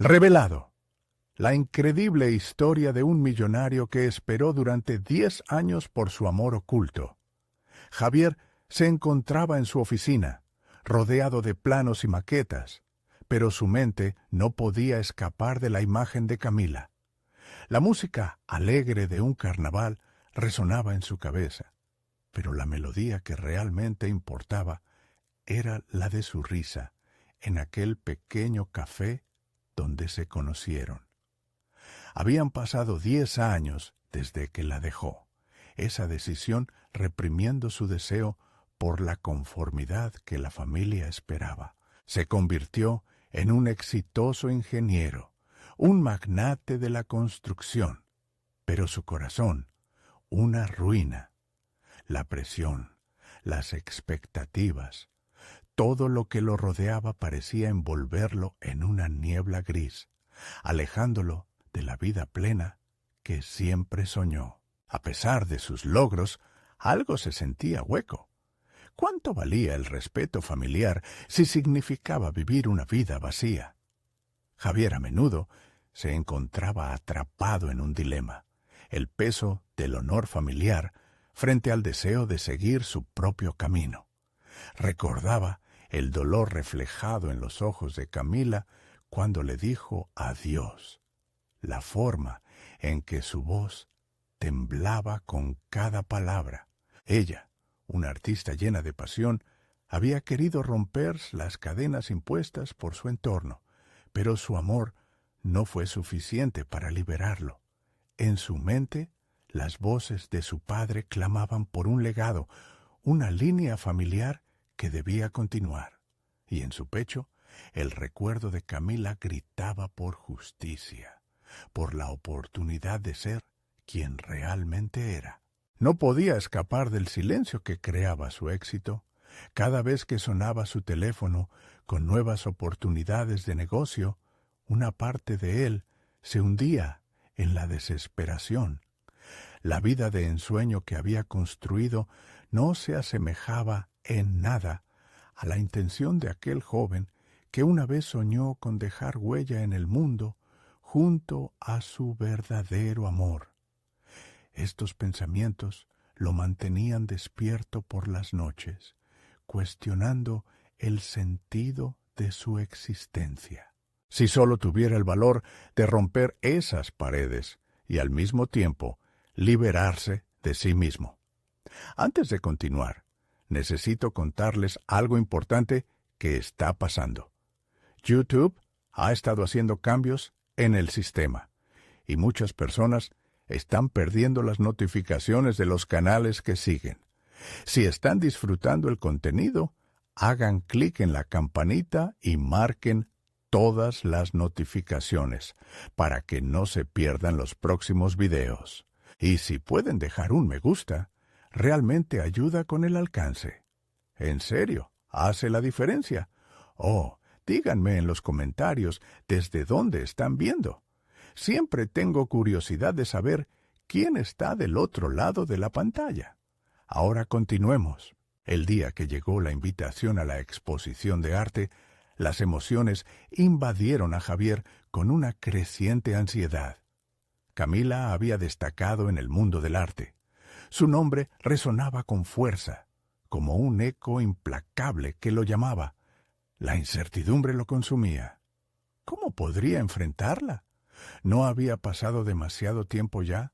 Revelado. La increíble historia de un millonario que esperó durante 10 años por su amor oculto. Javier se encontraba en su oficina, rodeado de planos y maquetas, pero su mente no podía escapar de la imagen de Camila. La música alegre de un carnaval resonaba en su cabeza, pero la melodía que realmente importaba era la de su risa en aquel pequeño café donde se conocieron. Habían pasado 10 años desde que la dejó, esa decisión reprimiendo su deseo por la conformidad que la familia esperaba. Se convirtió en un exitoso ingeniero, un magnate de la construcción, pero su corazón, una ruina. La presión, las expectativas, todo lo que lo rodeaba parecía envolverlo en una niebla gris, alejándolo de la vida plena que siempre soñó. A pesar de sus logros, algo se sentía hueco. ¿Cuánto valía el respeto familiar si significaba vivir una vida vacía? Javier a menudo se encontraba atrapado en un dilema, el peso del honor familiar frente al deseo de seguir su propio camino. Recordaba el dolor reflejado en los ojos de Camila cuando le dijo adiós, la forma en que su voz temblaba con cada palabra. Ella, una artista llena de pasión, había querido romper las cadenas impuestas por su entorno, pero su amor no fue suficiente para liberarlo. En su mente, las voces de su padre clamaban por un legado, una línea familiar que debía continuar, y en su pecho, el recuerdo de Camila gritaba por justicia, por la oportunidad de ser quien realmente era. No podía escapar del silencio que creaba su éxito. Cada vez que sonaba su teléfono con nuevas oportunidades de negocio, una parte de él se hundía en la desesperación. La vida de ensueño que había construido no se asemejaba en nada a la intención de aquel joven que una vez soñó con dejar huella en el mundo junto a su verdadero amor. Estos pensamientos lo mantenían despierto por las noches, cuestionando el sentido de su existencia. Si solo tuviera el valor de romper esas paredes y al mismo tiempo liberarse de sí mismo. Antes de continuar, necesito contarles algo importante que está pasando. YouTube ha estado haciendo cambios en el sistema y muchas personas están perdiendo las notificaciones de los canales que siguen. Si están disfrutando el contenido, hagan clic en la campanita y marquen todas las notificaciones para que no se pierdan los próximos videos. Y si pueden dejar un me gusta, realmente ayuda con el alcance. En serio, hace la diferencia. Oh, díganme en los comentarios desde dónde están viendo. Siempre tengo curiosidad de saber quién está del otro lado de la pantalla. Ahora continuemos. El día que llegó la invitación a la exposición de arte, las emociones invadieron a Javier con una creciente ansiedad. Camila había destacado en el mundo del arte. Su nombre resonaba con fuerza, como un eco implacable que lo llamaba. La incertidumbre lo consumía. ¿Cómo podría enfrentarla? ¿No había pasado demasiado tiempo ya?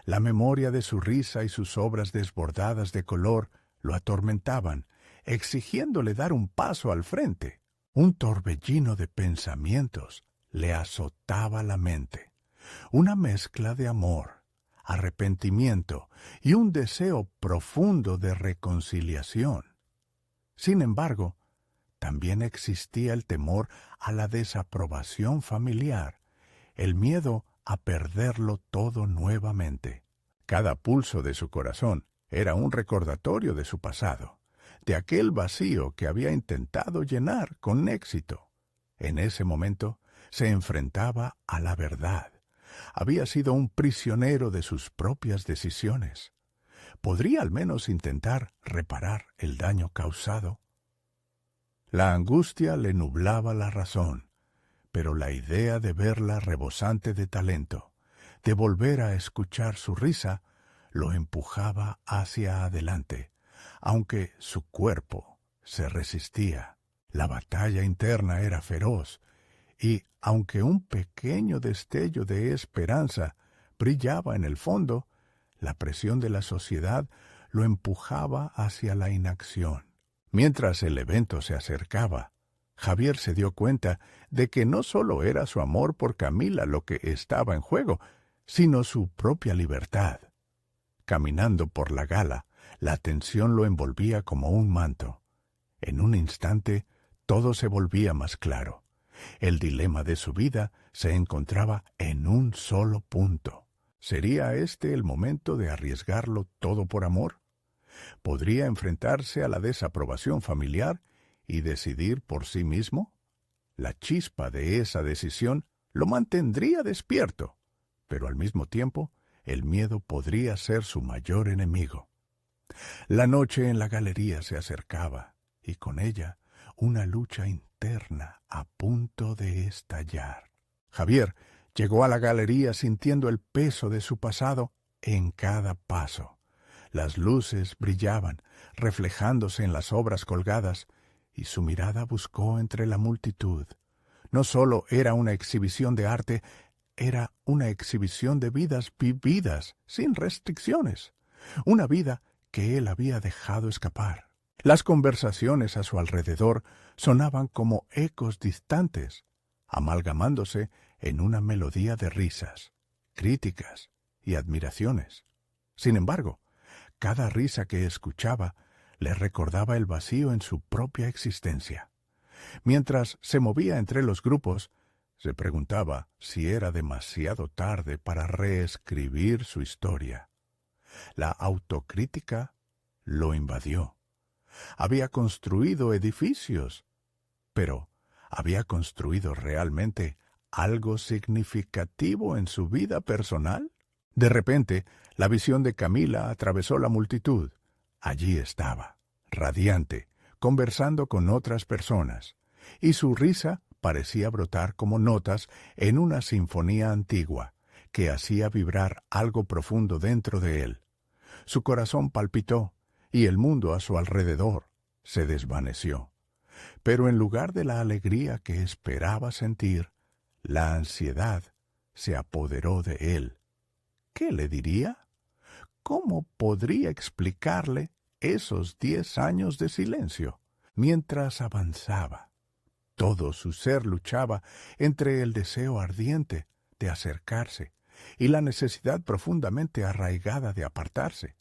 La memoria de su risa y sus obras desbordadas de color lo atormentaban, exigiéndole dar un paso al frente. Un torbellino de pensamientos le azotaba la mente. Una mezcla de amor, arrepentimiento y un deseo profundo de reconciliación. Sin embargo, también existía el temor a la desaprobación familiar, el miedo a perderlo todo nuevamente. Cada pulso de su corazón era un recordatorio de su pasado, de aquel vacío que había intentado llenar con éxito. En ese momento se enfrentaba a la verdad. Había sido un prisionero de sus propias decisiones. ¿Podría al menos intentar reparar el daño causado? La angustia le nublaba la razón, pero la idea de verla rebosante de talento, de volver a escuchar su risa, lo empujaba hacia adelante, aunque su cuerpo se resistía. La batalla interna era feroz, y aunque un pequeño destello de esperanza brillaba en el fondo, la presión de la sociedad lo empujaba hacia la inacción. Mientras el evento se acercaba, Javier se dio cuenta de que no solo era su amor por Camila lo que estaba en juego, sino su propia libertad. Caminando por la gala, la tensión lo envolvía como un manto. En un instante, todo se volvía más claro. El dilema de su vida se encontraba en un solo punto. ¿Sería este el momento de arriesgarlo todo por amor? ¿Podría enfrentarse a la desaprobación familiar y decidir por sí mismo? La chispa de esa decisión lo mantendría despierto, pero al mismo tiempo el miedo podría ser su mayor enemigo. La noche en la galería se acercaba, y con ella una lucha interna a punto de estallar. Javier llegó a la galería sintiendo el peso de su pasado en cada paso. Las luces brillaban, reflejándose en las obras colgadas, y su mirada buscó entre la multitud. No solo era una exhibición de arte, era una exhibición de vidas vividas, sin restricciones. Una vida que él había dejado escapar. Las conversaciones a su alrededor sonaban como ecos distantes, amalgamándose en una melodía de risas, críticas y admiraciones. Sin embargo, cada risa que escuchaba le recordaba el vacío en su propia existencia. Mientras se movía entre los grupos, se preguntaba si era demasiado tarde para reescribir su historia. La autocrítica lo invadió. Había construido edificios, pero ¿había construido realmente algo significativo en su vida personal? De repente, la visión de Camila atravesó la multitud. Allí estaba, radiante, conversando con otras personas, y su risa parecía brotar como notas en una sinfonía antigua que hacía vibrar algo profundo dentro de él. Su corazón palpitó, y el mundo a su alrededor se desvaneció. Pero en lugar de la alegría que esperaba sentir, la ansiedad se apoderó de él. ¿Qué le diría? ¿Cómo podría explicarle esos 10 años de silencio? Mientras avanzaba, todo su ser luchaba entre el deseo ardiente de acercarse y la necesidad profundamente arraigada de apartarse.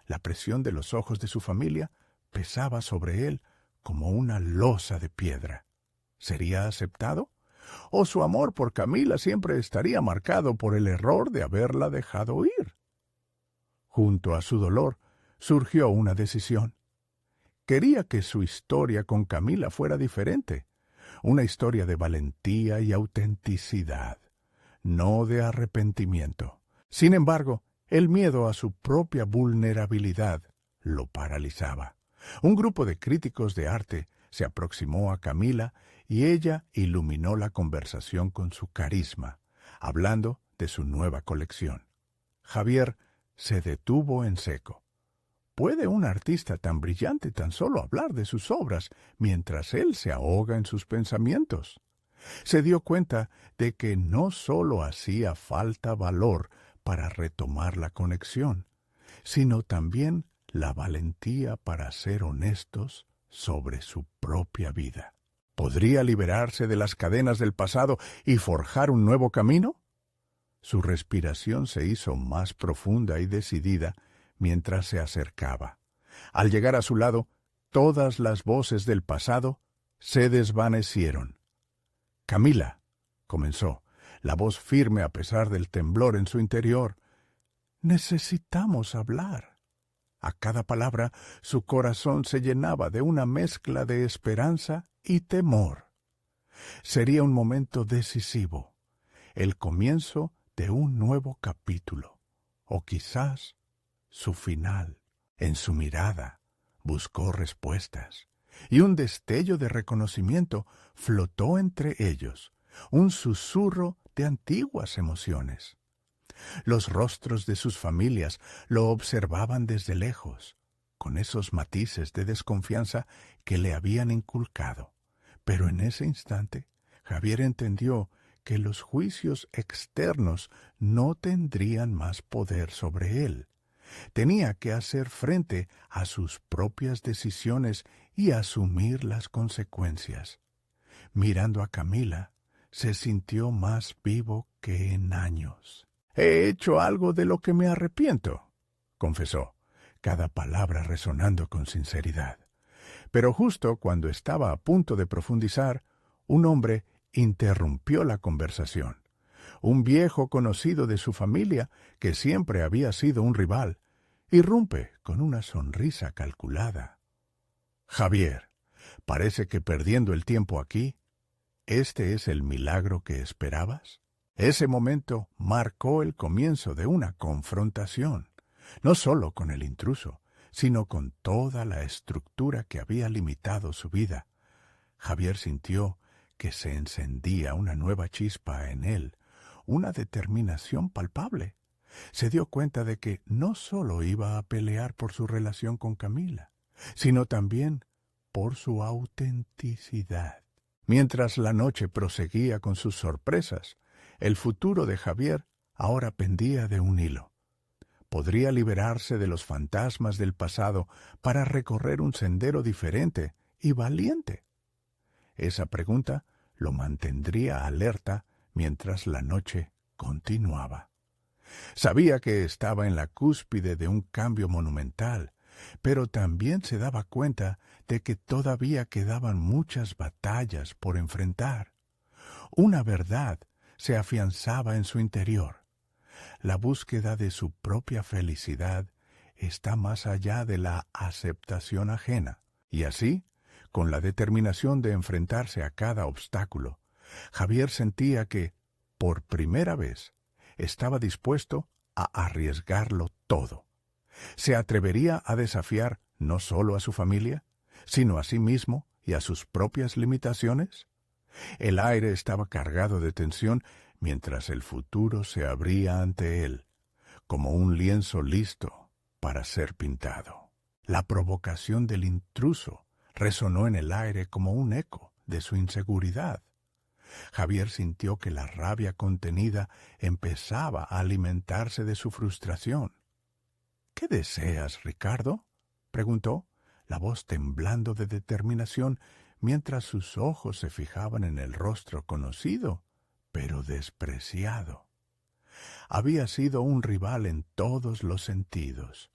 La presión de los ojos de su familia pesaba sobre él como una losa de piedra. ¿Sería aceptado? ¿O su amor por Camila siempre estaría marcado por el error de haberla dejado ir? Junto a su dolor surgió una decisión. Quería que su historia con Camila fuera diferente, una historia de valentía y autenticidad, no de arrepentimiento. Sin embargo, el miedo a su propia vulnerabilidad lo paralizaba. Un grupo de críticos de arte se aproximó a Camila y ella iluminó la conversación con su carisma, hablando de su nueva colección. Javier se detuvo en seco. ¿Puede un artista tan brillante tan solo hablar de sus obras mientras él se ahoga en sus pensamientos? Se dio cuenta de que no solo hacía falta valor para retomar la conexión, sino también la valentía para ser honestos sobre su propia vida. ¿Podría liberarse de las cadenas del pasado y forjar un nuevo camino? Su respiración se hizo más profunda y decidida mientras se acercaba. Al llegar a su lado, todas las voces del pasado se desvanecieron. «Camila», comenzó, la voz firme a pesar del temblor en su interior, «necesitamos hablar». A cada palabra, su corazón se llenaba de una mezcla de esperanza y temor. Sería un momento decisivo, el comienzo de un nuevo capítulo, o quizás su final. En su mirada buscó respuestas, y un destello de reconocimiento flotó entre ellos, un susurro de antiguas emociones. Los rostros de sus familias lo observaban desde lejos, con esos matices de desconfianza que le habían inculcado. Pero en ese instante, Javier entendió que los juicios externos no tendrían más poder sobre él. Tenía que hacer frente a sus propias decisiones y asumir las consecuencias. Mirando a Camila, se sintió más vivo que en años. «He hecho algo de lo que me arrepiento», confesó, cada palabra resonando con sinceridad. Pero justo cuando estaba a punto de profundizar, un hombre interrumpió la conversación. Un viejo conocido de su familia, que siempre había sido un rival, irrumpe con una sonrisa calculada. «Javier, parece que perdiendo el tiempo aquí, ¿este es el milagro que esperabas?». Ese momento marcó el comienzo de una confrontación, no solo con el intruso, sino con toda la estructura que había limitado su vida. Javier sintió que se encendía una nueva chispa en él, una determinación palpable. Se dio cuenta de que no solo iba a pelear por su relación con Camila, sino también por su autenticidad. Mientras la noche proseguía con sus sorpresas, el futuro de Javier ahora pendía de un hilo. Podría liberarse de los fantasmas del pasado para recorrer un sendero diferente y valiente. Esa pregunta lo mantendría alerta mientras la noche continuaba. Sabía que estaba en la cúspide de un cambio monumental, pero también se daba cuenta de que todavía quedaban muchas batallas por enfrentar. Una verdad se afianzaba en su interior. La búsqueda de su propia felicidad está más allá de la aceptación ajena, y así, con la determinación de enfrentarse a cada obstáculo, Javier sentía que, por primera vez, estaba dispuesto a arriesgarlo todo. Se atrevería a desafiar no solo a su familia, sino a sí mismo y a sus propias limitaciones. El aire estaba cargado de tensión mientras el futuro se abría ante él, como un lienzo listo para ser pintado. La provocación del intruso resonó en el aire como un eco de su inseguridad. Javier sintió que la rabia contenida empezaba a alimentarse de su frustración. «¿Qué deseas, Ricardo?», preguntó, la voz temblando de determinación mientras sus ojos se fijaban en el rostro conocido, pero despreciado. Había sido un rival en todos los sentidos,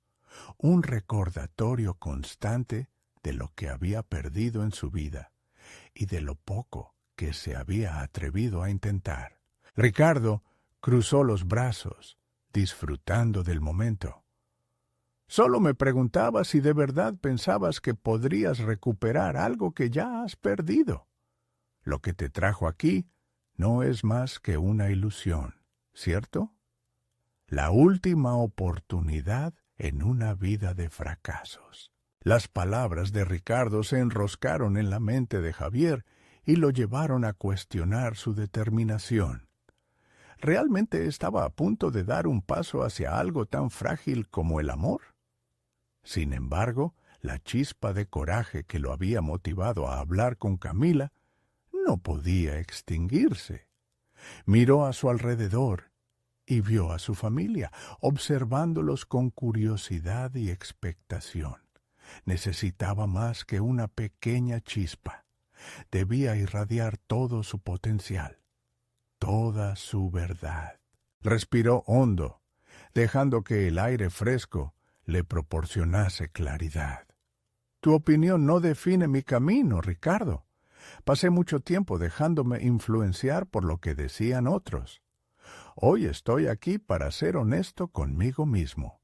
un recordatorio constante de lo que había perdido en su vida y de lo poco que se había atrevido a intentar. Ricardo cruzó los brazos, disfrutando del momento. «Solo me preguntaba si de verdad pensabas que podrías recuperar algo que ya has perdido. Lo que te trajo aquí no es más que una ilusión, ¿cierto? La última oportunidad en una vida de fracasos». Las palabras de Ricardo se enroscaron en la mente de Javier y lo llevaron a cuestionar su determinación. ¿Realmente estaba a punto de dar un paso hacia algo tan frágil como el amor? Sin embargo, la chispa de coraje que lo había motivado a hablar con Camila no podía extinguirse. Miró a su alrededor y vio a su familia, observándolos con curiosidad y expectación. Necesitaba más que una pequeña chispa. Debía irradiar todo su potencial, toda su verdad. Respiró hondo, dejando que el aire fresco le proporcionase claridad. «Tu opinión no define mi camino, Ricardo. Pasé mucho tiempo dejándome influenciar por lo que decían otros. Hoy estoy aquí para ser honesto conmigo mismo,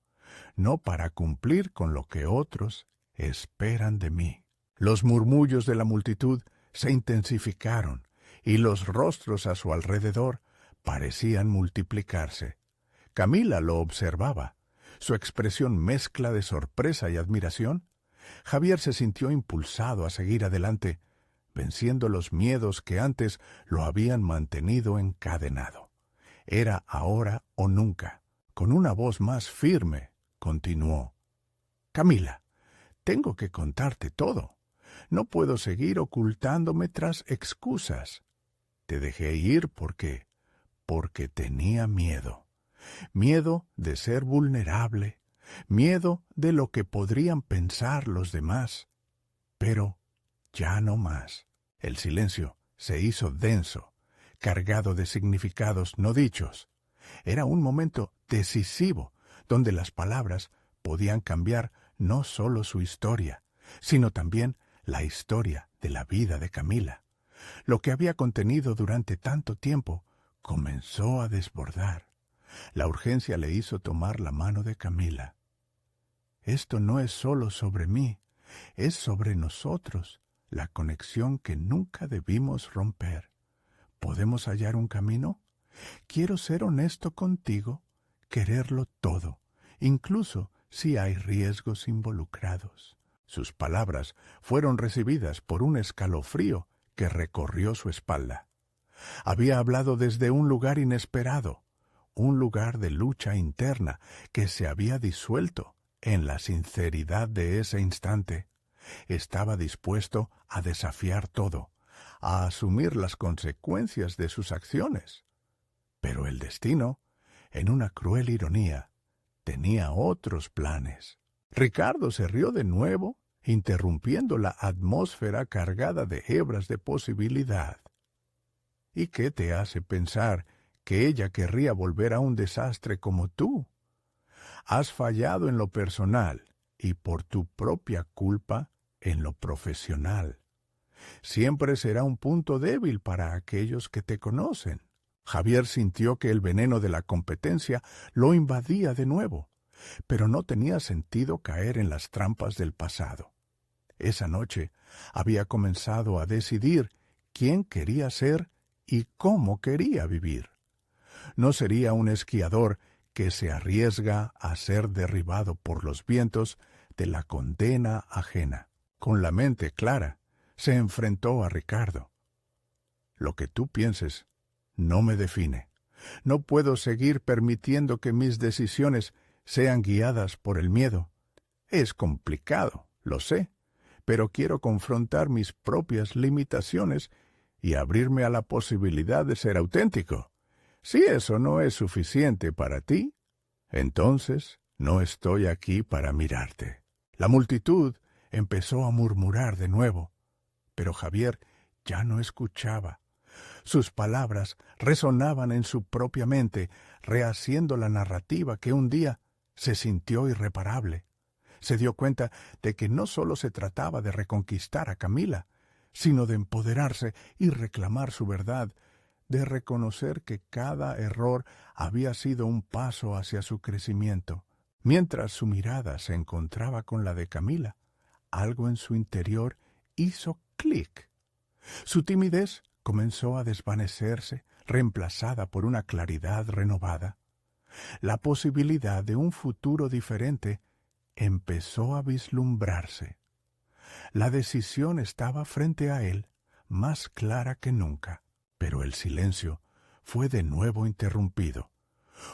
no para cumplir con lo que otros esperan de mí». Los murmullos de la multitud se intensificaron y los rostros a su alrededor parecían multiplicarse. Camila lo observaba, su expresión mezcla de sorpresa y admiración. Javier se sintió impulsado a seguir adelante, venciendo los miedos que antes lo habían mantenido encadenado. Era ahora o nunca. Con una voz más firme, continuó. Camila, tengo que contarte todo. No puedo seguir ocultándome tras excusas. Te dejé ir porque tenía miedo. Miedo de ser vulnerable, miedo de lo que podrían pensar los demás. Pero ya no más. El silencio se hizo denso, cargado de significados no dichos. Era un momento decisivo, donde las palabras podían cambiar no solo su historia, sino también la historia de la vida de Camila. Lo que había contenido durante tanto tiempo comenzó a desbordar. La urgencia le hizo tomar la mano de Camila. Esto no es solo sobre mí, es sobre nosotros, la conexión que nunca debimos romper. ¿Podemos hallar un camino? Quiero ser honesto contigo, quererlo todo, incluso si hay riesgos involucrados. Sus palabras fueron recibidas por un escalofrío que recorrió su espalda. Había hablado desde un lugar inesperado, un lugar de lucha interna que se había disuelto en la sinceridad de ese instante. Estaba dispuesto a desafiar todo, a asumir las consecuencias de sus acciones. Pero el destino, en una cruel ironía, tenía otros planes. Ricardo se rió de nuevo, interrumpiendo la atmósfera cargada de hebras de posibilidad. ¿Y qué te hace pensar que ella querría volver a un desastre como tú? Has fallado en lo personal y por tu propia culpa en lo profesional. Siempre será un punto débil para aquellos que te conocen. Javier sintió que el veneno de la competencia lo invadía de nuevo, pero no tenía sentido caer en las trampas del pasado. Esa noche había comenzado a decidir quién quería ser y cómo quería vivir. No sería un esquiador que se arriesga a ser derribado por los vientos de la condena ajena. Con la mente clara, se enfrentó a Ricardo. Lo que tú pienses no me define. No puedo seguir permitiendo que mis decisiones sean guiadas por el miedo. Es complicado, lo sé, pero quiero confrontar mis propias limitaciones y abrirme a la posibilidad de ser auténtico. Si eso no es suficiente para ti, entonces no estoy aquí para mirarte. La multitud empezó a murmurar de nuevo, pero Javier ya no escuchaba. Sus palabras resonaban en su propia mente, rehaciendo la narrativa que un día se sintió irreparable. Se dio cuenta de que no solo se trataba de reconquistar a Camila, sino de empoderarse y reclamar su verdad, de reconocer que cada error había sido un paso hacia su crecimiento. Mientras su mirada se encontraba con la de Camila, algo en su interior hizo clic. Su timidez comenzó a desvanecerse, reemplazada por una claridad renovada. La posibilidad de un futuro diferente empezó a vislumbrarse. La decisión estaba frente a él, más clara que nunca, pero el silencio fue de nuevo interrumpido.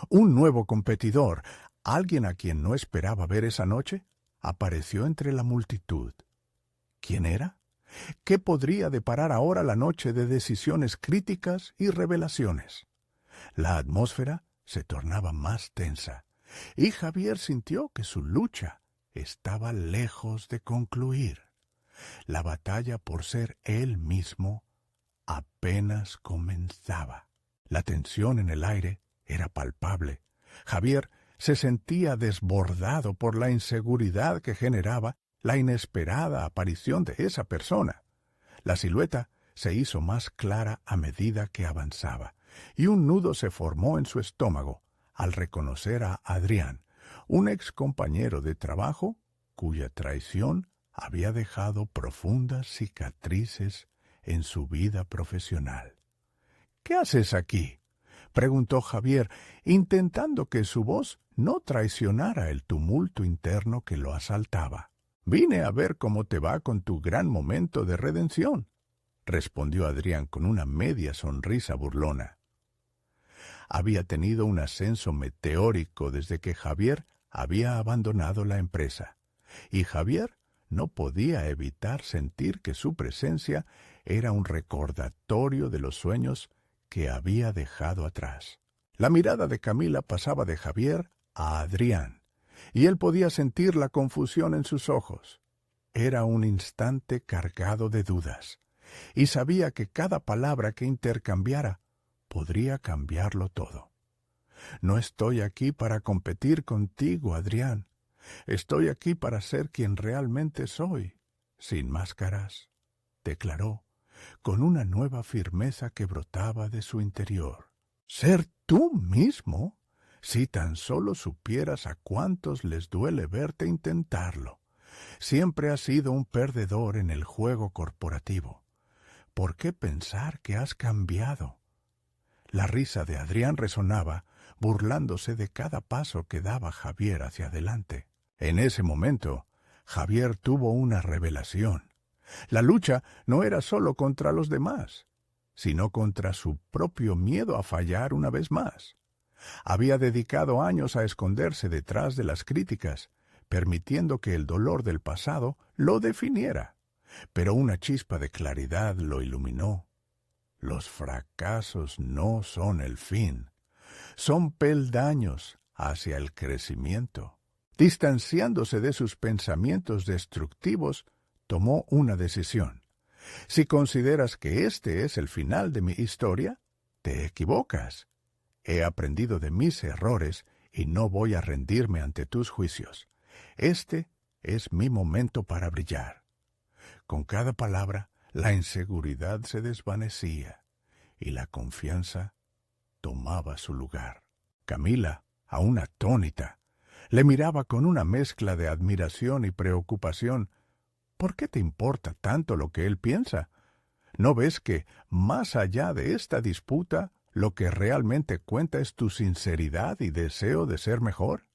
Un nuevo competidor, alguien a quien no esperaba ver esa noche, apareció entre la multitud. ¿Quién era? ¿Qué podría deparar ahora la noche de decisiones críticas y revelaciones? La atmósfera se tornaba más tensa, y Javier sintió que su lucha estaba lejos de concluir. La batalla por ser él mismo apenas comenzaba. La tensión en el aire era palpable. Javier se sentía desbordado por la inseguridad que generaba la inesperada aparición de esa persona. La silueta se hizo más clara a medida que avanzaba, y un nudo se formó en su estómago al reconocer a Adrián, un ex compañero de trabajo cuya traición había dejado profundas cicatrices en su vida profesional. «¿Qué haces aquí?», preguntó Javier, intentando que su voz no traicionara el tumulto interno que lo asaltaba. «Vine a ver cómo te va con tu gran momento de redención». respondió Adrián con una media sonrisa burlona. Había tenido un ascenso meteórico desde que Javier había abandonado la empresa, y Javier no podía evitar sentir que su presencia era un recordatorio de los sueños que había dejado atrás. La mirada de Camila pasaba de Javier a Adrián, y él podía sentir la confusión en sus ojos. Era un instante cargado de dudas, y sabía que cada palabra que intercambiara podría cambiarlo todo. No estoy aquí para competir contigo, Adrián. Estoy aquí para ser quien realmente soy, sin máscaras, declaró, con una nueva firmeza que brotaba de su interior. ¿Ser tú mismo? Si tan solo supieras a cuántos les duele verte intentarlo. Siempre has sido un perdedor en el juego corporativo. ¿Por qué pensar que has cambiado? La risa de Adrián resonaba, burlándose de cada paso que daba Javier hacia adelante. En ese momento, Javier tuvo una revelación. La lucha no era solo contra los demás, sino contra su propio miedo a fallar una vez más. Había dedicado años a esconderse detrás de las críticas, permitiendo que el dolor del pasado lo definiera. Pero una chispa de claridad lo iluminó. Los fracasos no son el fin, son peldaños hacia el crecimiento. Distanciándose de sus pensamientos destructivos, tomó una decisión. Si consideras que este es el final de mi historia, te equivocas. He aprendido de mis errores y no voy a rendirme ante tus juicios. Este es mi momento para brillar. Con cada palabra, la inseguridad se desvanecía y la confianza tomaba su lugar. Camila, aún atónita, le miraba con una mezcla de admiración y preocupación. ¿Por qué te importa tanto lo que él piensa? ¿No ves que, más allá de esta disputa, lo que realmente cuenta es tu sinceridad y deseo de ser mejor?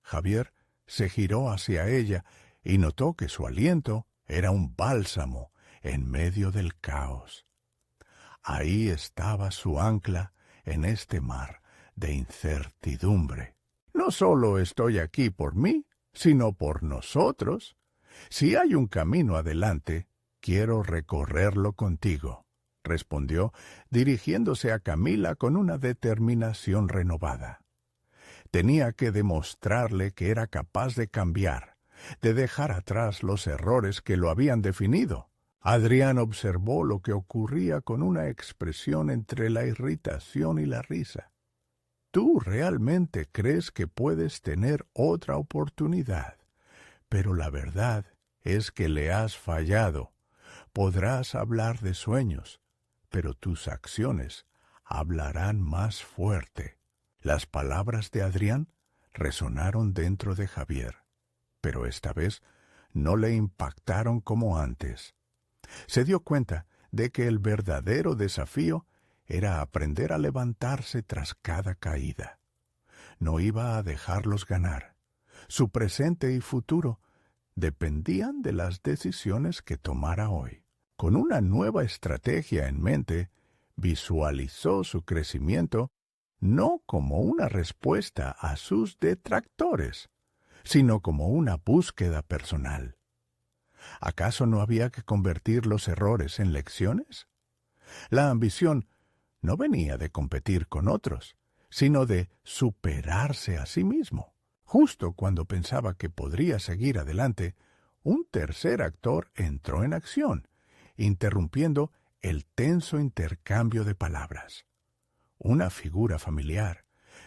Javier se giró hacia ella y notó que su aliento era un bálsamo en medio del caos. Ahí estaba su ancla en este mar de incertidumbre. No solo estoy aquí por mí, sino por nosotros. Si hay un camino adelante, quiero recorrerlo contigo, respondió, dirigiéndose a Camila con una determinación renovada. Tenía que demostrarle que era capaz de cambiar, de dejar atrás los errores que lo habían definido. Adrián observó lo que ocurría con una expresión entre la irritación y la risa. Tú realmente crees que puedes tener otra oportunidad, pero la verdad es que le has fallado. Podrás hablar de sueños, pero tus acciones hablarán más fuerte. Las palabras de Adrián resonaron dentro de Javier, pero esta vez no le impactaron como antes. Se dio cuenta de que el verdadero desafío era aprender a levantarse tras cada caída. No iba a dejarlos ganar. Su presente y futuro dependían de las decisiones que tomara hoy. Con una nueva estrategia en mente, visualizó su crecimiento no como una respuesta a sus detractores, sino como una búsqueda personal. ¿Acaso no había que convertir los errores en lecciones? La ambición no venía de competir con otros, sino de superarse a sí mismo. Justo cuando pensaba que podría seguir adelante, un tercer actor entró en acción, interrumpiendo el tenso intercambio de palabras. Una figura familiar,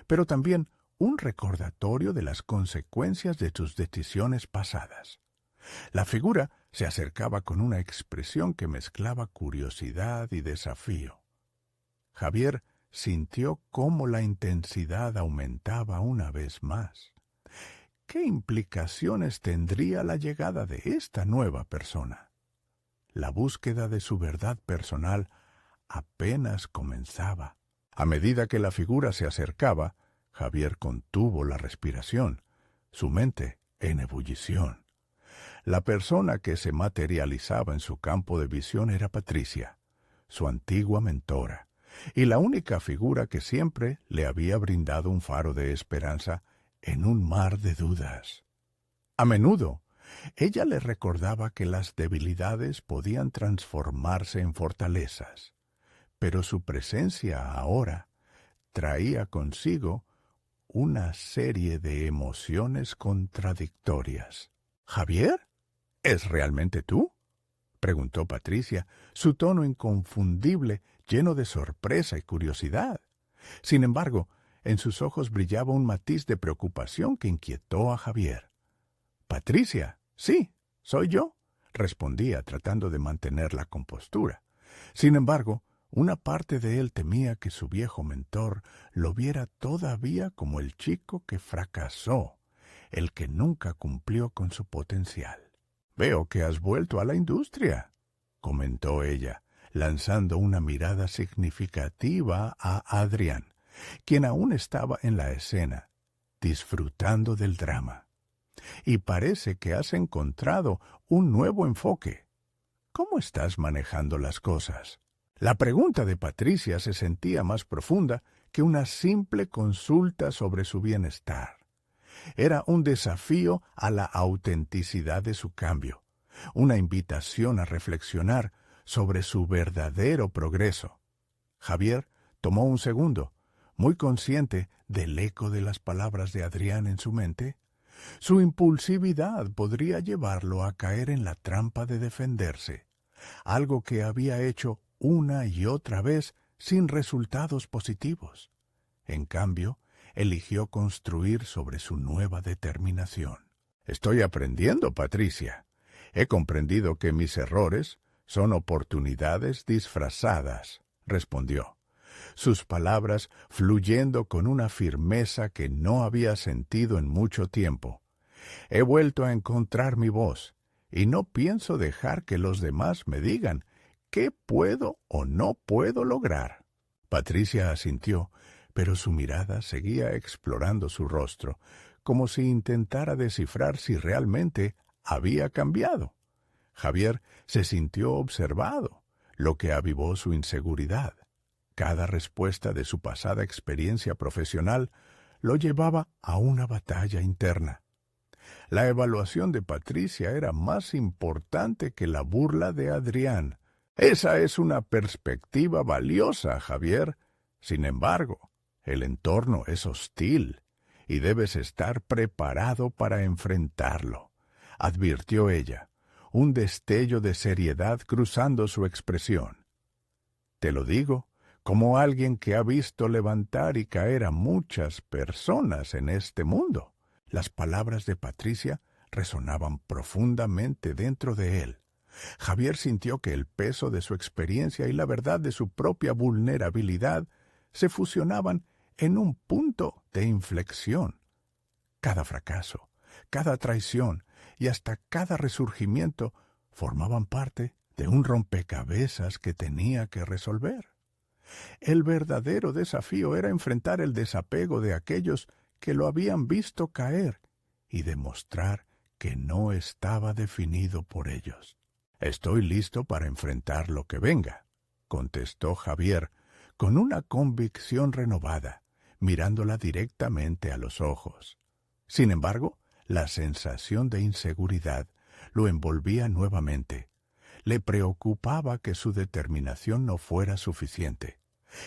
pero también un recordatorio de las consecuencias de tus decisiones pasadas. La figura se acercaba con una expresión que mezclaba curiosidad y desafío. Javier sintió cómo la intensidad aumentaba una vez más. ¿Qué implicaciones tendría la llegada de esta nueva persona? La búsqueda de su verdad personal apenas comenzaba. A medida que la figura se acercaba, Javier contuvo la respiración, su mente en ebullición. La persona que se materializaba en su campo de visión era Patricia, su antigua mentora, y la única figura que siempre le había brindado un faro de esperanza en un mar de dudas. A menudo, ella le recordaba que las debilidades podían transformarse en fortalezas, pero su presencia ahora traía consigo una serie de emociones contradictorias. «¿Javier? ¿Es realmente tú?», preguntó Patricia, su tono inconfundible, lleno de sorpresa y curiosidad. Sin embargo, en sus ojos brillaba un matiz de preocupación que inquietó a Javier. «Patricia, sí, soy yo», respondía tratando de mantener la compostura. Sin embargo, una parte de él temía que su viejo mentor lo viera todavía como el chico que fracasó, el que nunca cumplió con su potencial. «Veo que has vuelto a la industria», comentó ella, lanzando una mirada significativa a Adrián, quien aún estaba en la escena, disfrutando del drama. «Y parece que has encontrado un nuevo enfoque. ¿Cómo estás manejando las cosas?». La pregunta de Patricia se sentía más profunda que una simple consulta sobre su bienestar. Era un desafío a la autenticidad de su cambio, una invitación a reflexionar sobre su verdadero progreso. Javier tomó un segundo, muy consciente del eco de las palabras de Adrián en su mente. Su impulsividad podría llevarlo a caer en la trampa de defenderse, algo que había hecho una y otra vez sin resultados positivos. En cambio, eligió construir sobre su nueva determinación. «Estoy aprendiendo, Patricia. He comprendido que mis errores son oportunidades disfrazadas», respondió, sus palabras fluyendo con una firmeza que no había sentido en mucho tiempo. «He vuelto a encontrar mi voz, y no pienso dejar que los demás me digan qué puedo o no puedo lograr». Patricia asintió, pero su mirada seguía explorando su rostro, como si intentara descifrar si realmente había cambiado. Javier se sintió observado, lo que avivó su inseguridad. Cada respuesta de su pasada experiencia profesional lo llevaba a una batalla interna. La evaluación de Patricia era más importante que la burla de Adrián. «Esa es una perspectiva valiosa, Javier. Sin embargo, el entorno es hostil y debes estar preparado para enfrentarlo», advirtió ella, un destello de seriedad cruzando su expresión. «Te lo digo como alguien que ha visto levantar y caer a muchas personas en este mundo». Las palabras de Patricia resonaban profundamente dentro de él. Javier sintió que el peso de su experiencia y la verdad de su propia vulnerabilidad se fusionaban en un punto de inflexión. Cada fracaso, cada traición y hasta cada resurgimiento formaban parte de un rompecabezas que tenía que resolver. El verdadero desafío era enfrentar el desapego de aquellos que lo habían visto caer y demostrar que no estaba definido por ellos. «Estoy listo para enfrentar lo que venga», contestó Javier, con una convicción renovada, mirándola directamente a los ojos. Sin embargo, la sensación de inseguridad lo envolvía nuevamente. Le preocupaba que su determinación no fuera suficiente.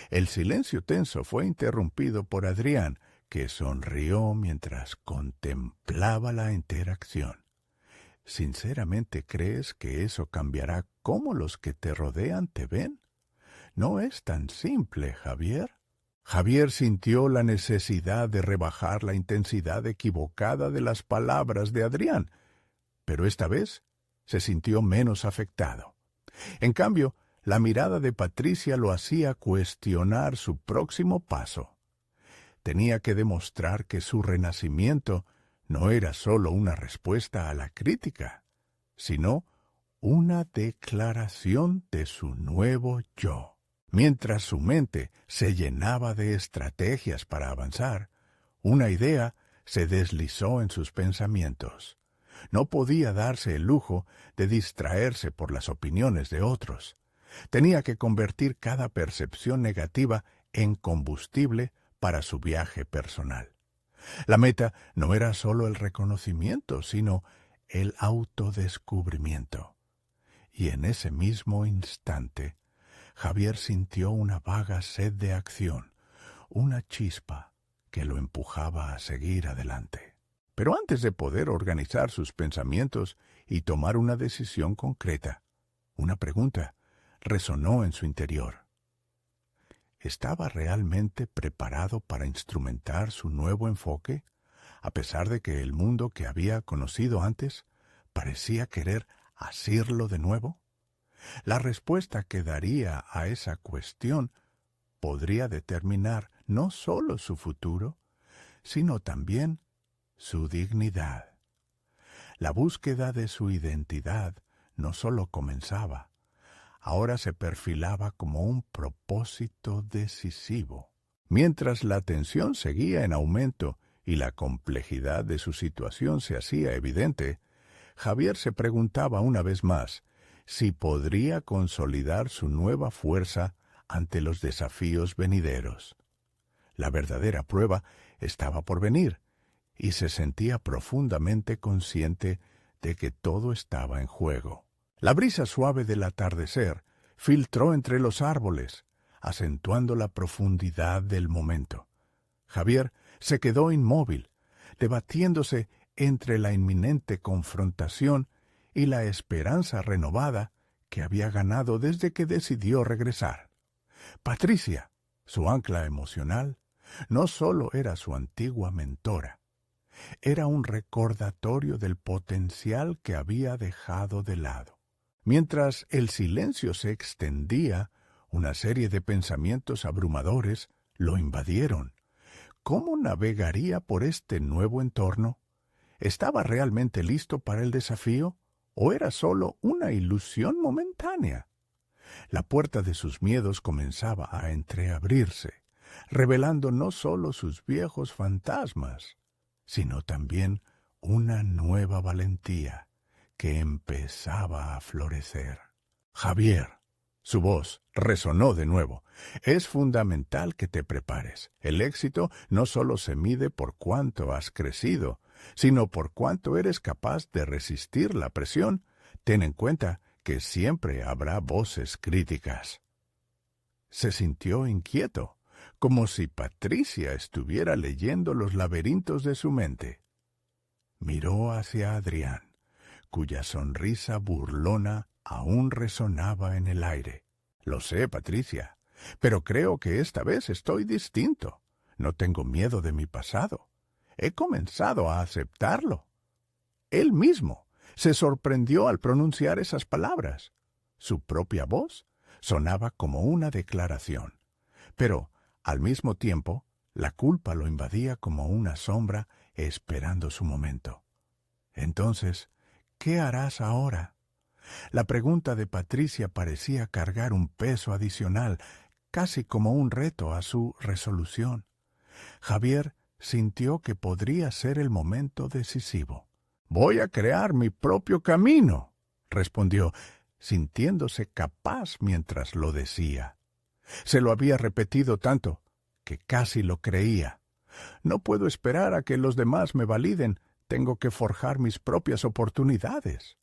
El silencio tenso fue interrumpido por Adrián, que sonrió mientras contemplaba la interacción. «¿Sinceramente crees que eso cambiará cómo los que te rodean te ven? No es tan simple, Javier». Javier sintió la necesidad de rebajar la intensidad equivocada de las palabras de Adrián, pero esta vez se sintió menos afectado. En cambio, la mirada de Patricia lo hacía cuestionar su próximo paso. Tenía que demostrar que su renacimiento no era solo una respuesta a la crítica, sino una declaración de su nuevo yo. Mientras su mente se llenaba de estrategias para avanzar, una idea se deslizó en sus pensamientos. No podía darse el lujo de distraerse por las opiniones de otros. Tenía que convertir cada percepción negativa en combustible para su viaje personal. La meta no era solo el reconocimiento, sino el autodescubrimiento. Y en ese mismo instante, Javier sintió una vaga sed de acción, una chispa que lo empujaba a seguir adelante. Pero antes de poder organizar sus pensamientos y tomar una decisión concreta, una pregunta resonó en su interior. ¿Estaba realmente preparado para instrumentar su nuevo enfoque, a pesar de que el mundo que había conocido antes parecía querer asirlo de nuevo? La respuesta que daría a esa cuestión podría determinar no solo su futuro, sino también su dignidad. La búsqueda de su identidad no solo comenzaba, ahora se perfilaba como un propósito decisivo. Mientras la tensión seguía en aumento y la complejidad de su situación se hacía evidente, Javier se preguntaba una vez más si podría consolidar su nueva fuerza ante los desafíos venideros. La verdadera prueba estaba por venir, y se sentía profundamente consciente de que todo estaba en juego. La brisa suave del atardecer filtró entre los árboles, acentuando la profundidad del momento. Javier se quedó inmóvil, debatiéndose entre la inminente confrontación y la esperanza renovada que había ganado desde que decidió regresar. Patricia, su ancla emocional, no solo era su antigua mentora, era un recordatorio del potencial que había dejado de lado. Mientras el silencio se extendía, una serie de pensamientos abrumadores lo invadieron. ¿Cómo navegaría por este nuevo entorno? ¿Estaba realmente listo para el desafío o era solo una ilusión momentánea? La puerta de sus miedos comenzaba a entreabrirse, revelando no solo sus viejos fantasmas, sino también una nueva valentía que empezaba a florecer. Javier, su voz resonó de nuevo. Es fundamental que te prepares. El éxito no solo se mide por cuánto has crecido, sino por cuánto eres capaz de resistir la presión. Ten en cuenta que siempre habrá voces críticas. Se sintió inquieto, como si Patricia estuviera leyendo los laberintos de su mente. Miró hacia Adrián, cuya sonrisa burlona aún resonaba en el aire. Lo sé, Patricia, pero creo que esta vez estoy distinto. No tengo miedo de mi pasado. He comenzado a aceptarlo. Él mismo se sorprendió al pronunciar esas palabras. Su propia voz sonaba como una declaración, pero al mismo tiempo la culpa lo invadía como una sombra esperando su momento. Entonces, ¿qué harás ahora? La pregunta de Patricia parecía cargar un peso adicional, casi como un reto a su resolución. Javier sintió que podría ser el momento decisivo. «Voy a crear mi propio camino», respondió, sintiéndose capaz mientras lo decía. Se lo había repetido tanto que casi lo creía. «No puedo esperar a que los demás me validen. Tengo que forjar mis propias oportunidades».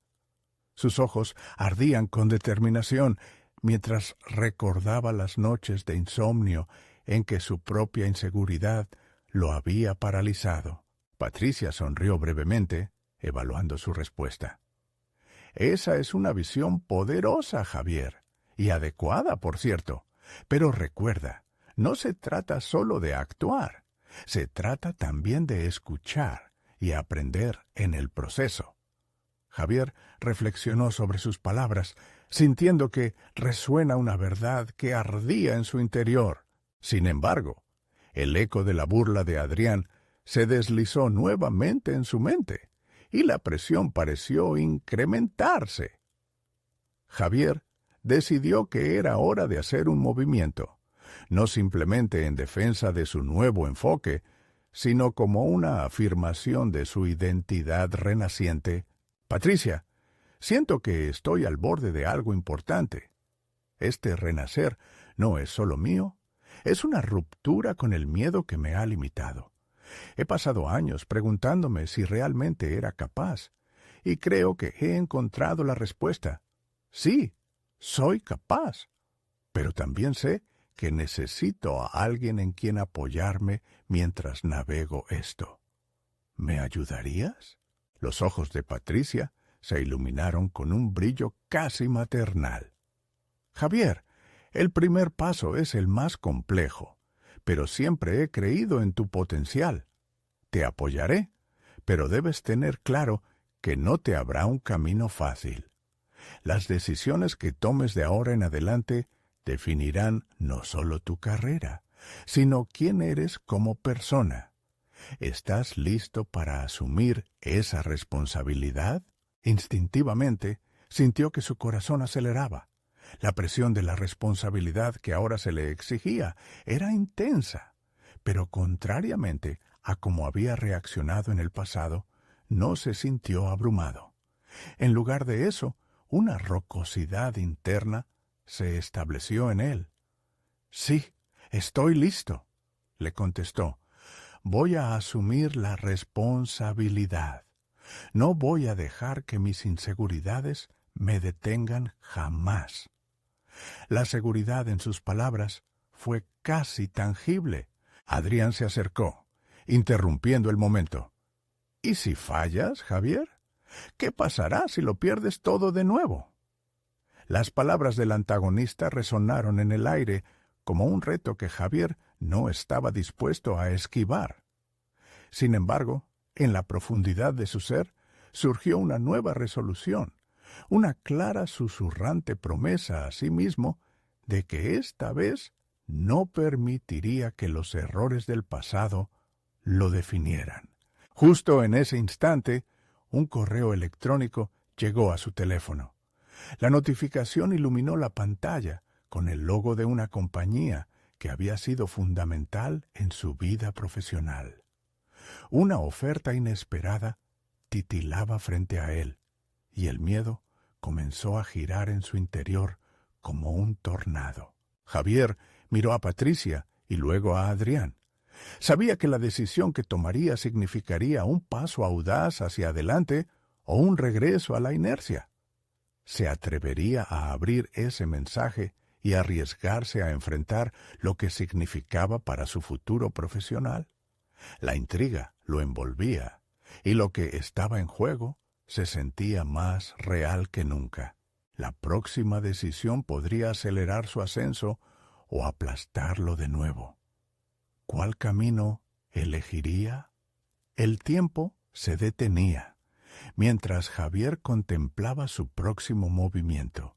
Sus ojos ardían con determinación mientras recordaba las noches de insomnio en que su propia inseguridad lo había paralizado. Patricia sonrió brevemente, evaluando su respuesta. «Esa es una visión poderosa, Javier, y adecuada, por cierto. Pero recuerda, no se trata solo de actuar, se trata también de escuchar y aprender en el proceso». Javier reflexionó sobre sus palabras, sintiendo que resuena una verdad que ardía en su interior. Sin embargo, el eco de la burla de Adrián se deslizó nuevamente en su mente, y la presión pareció incrementarse. Javier decidió que era hora de hacer un movimiento, no simplemente en defensa de su nuevo enfoque, sino como una afirmación de su identidad renaciente Patricia, siento que estoy al borde de algo importante. Este renacer no es solo mío, es una ruptura con el miedo que me ha limitado. He pasado años preguntándome si realmente era capaz, y creo que he encontrado la respuesta. Sí, soy capaz, pero también sé que necesito a alguien en quien apoyarme mientras navego esto. ¿Me ayudarías? Los ojos de Patricia se iluminaron con un brillo casi maternal. Javier, el primer paso es el más complejo, pero siempre he creído en tu potencial. Te apoyaré, pero debes tener claro que no te habrá un camino fácil. Las decisiones que tomes de ahora en adelante definirán no solo tu carrera, sino quién eres como persona. ¿Estás listo para asumir esa responsabilidad? Instintivamente sintió que su corazón aceleraba. La presión de la responsabilidad que ahora se le exigía era intensa, pero contrariamente a cómo había reaccionado en el pasado, no se sintió abrumado. En lugar de eso, una rocosidad interna se estableció en él. Sí, estoy listo, le contestó. Voy a asumir la responsabilidad. No voy a dejar que mis inseguridades me detengan jamás. La seguridad en sus palabras fue casi tangible. Adrián se acercó, interrumpiendo el momento. ¿Y si fallas, Javier? ¿Qué pasará si lo pierdes todo de nuevo? Las palabras del antagonista resonaron en el aire como un reto que Javier no estaba dispuesto a esquivar. Sin embargo, en la profundidad de su ser surgió una nueva resolución, una clara susurrante promesa a sí mismo de que esta vez no permitiría que los errores del pasado lo definieran. Justo en ese instante, un correo electrónico llegó a su teléfono. La notificación iluminó la pantalla con el logo de una compañía que había sido fundamental en su vida profesional. Una oferta inesperada titilaba frente a él, y el miedo comenzó a girar en su interior como un tornado. Javier miró a Patricia y luego a Adrián. Sabía que la decisión que tomaría significaría un paso audaz hacia adelante o un regreso a la inercia. ¿Se atrevería a abrir ese mensaje y arriesgarse a enfrentar lo que significaba para su futuro profesional? La intriga lo envolvía, y lo que estaba en juego se sentía más real que nunca. La próxima decisión podría acelerar su ascenso o aplastarlo de nuevo. ¿Cuál camino elegiría? El tiempo se detenía, mientras Javier contemplaba su próximo movimiento,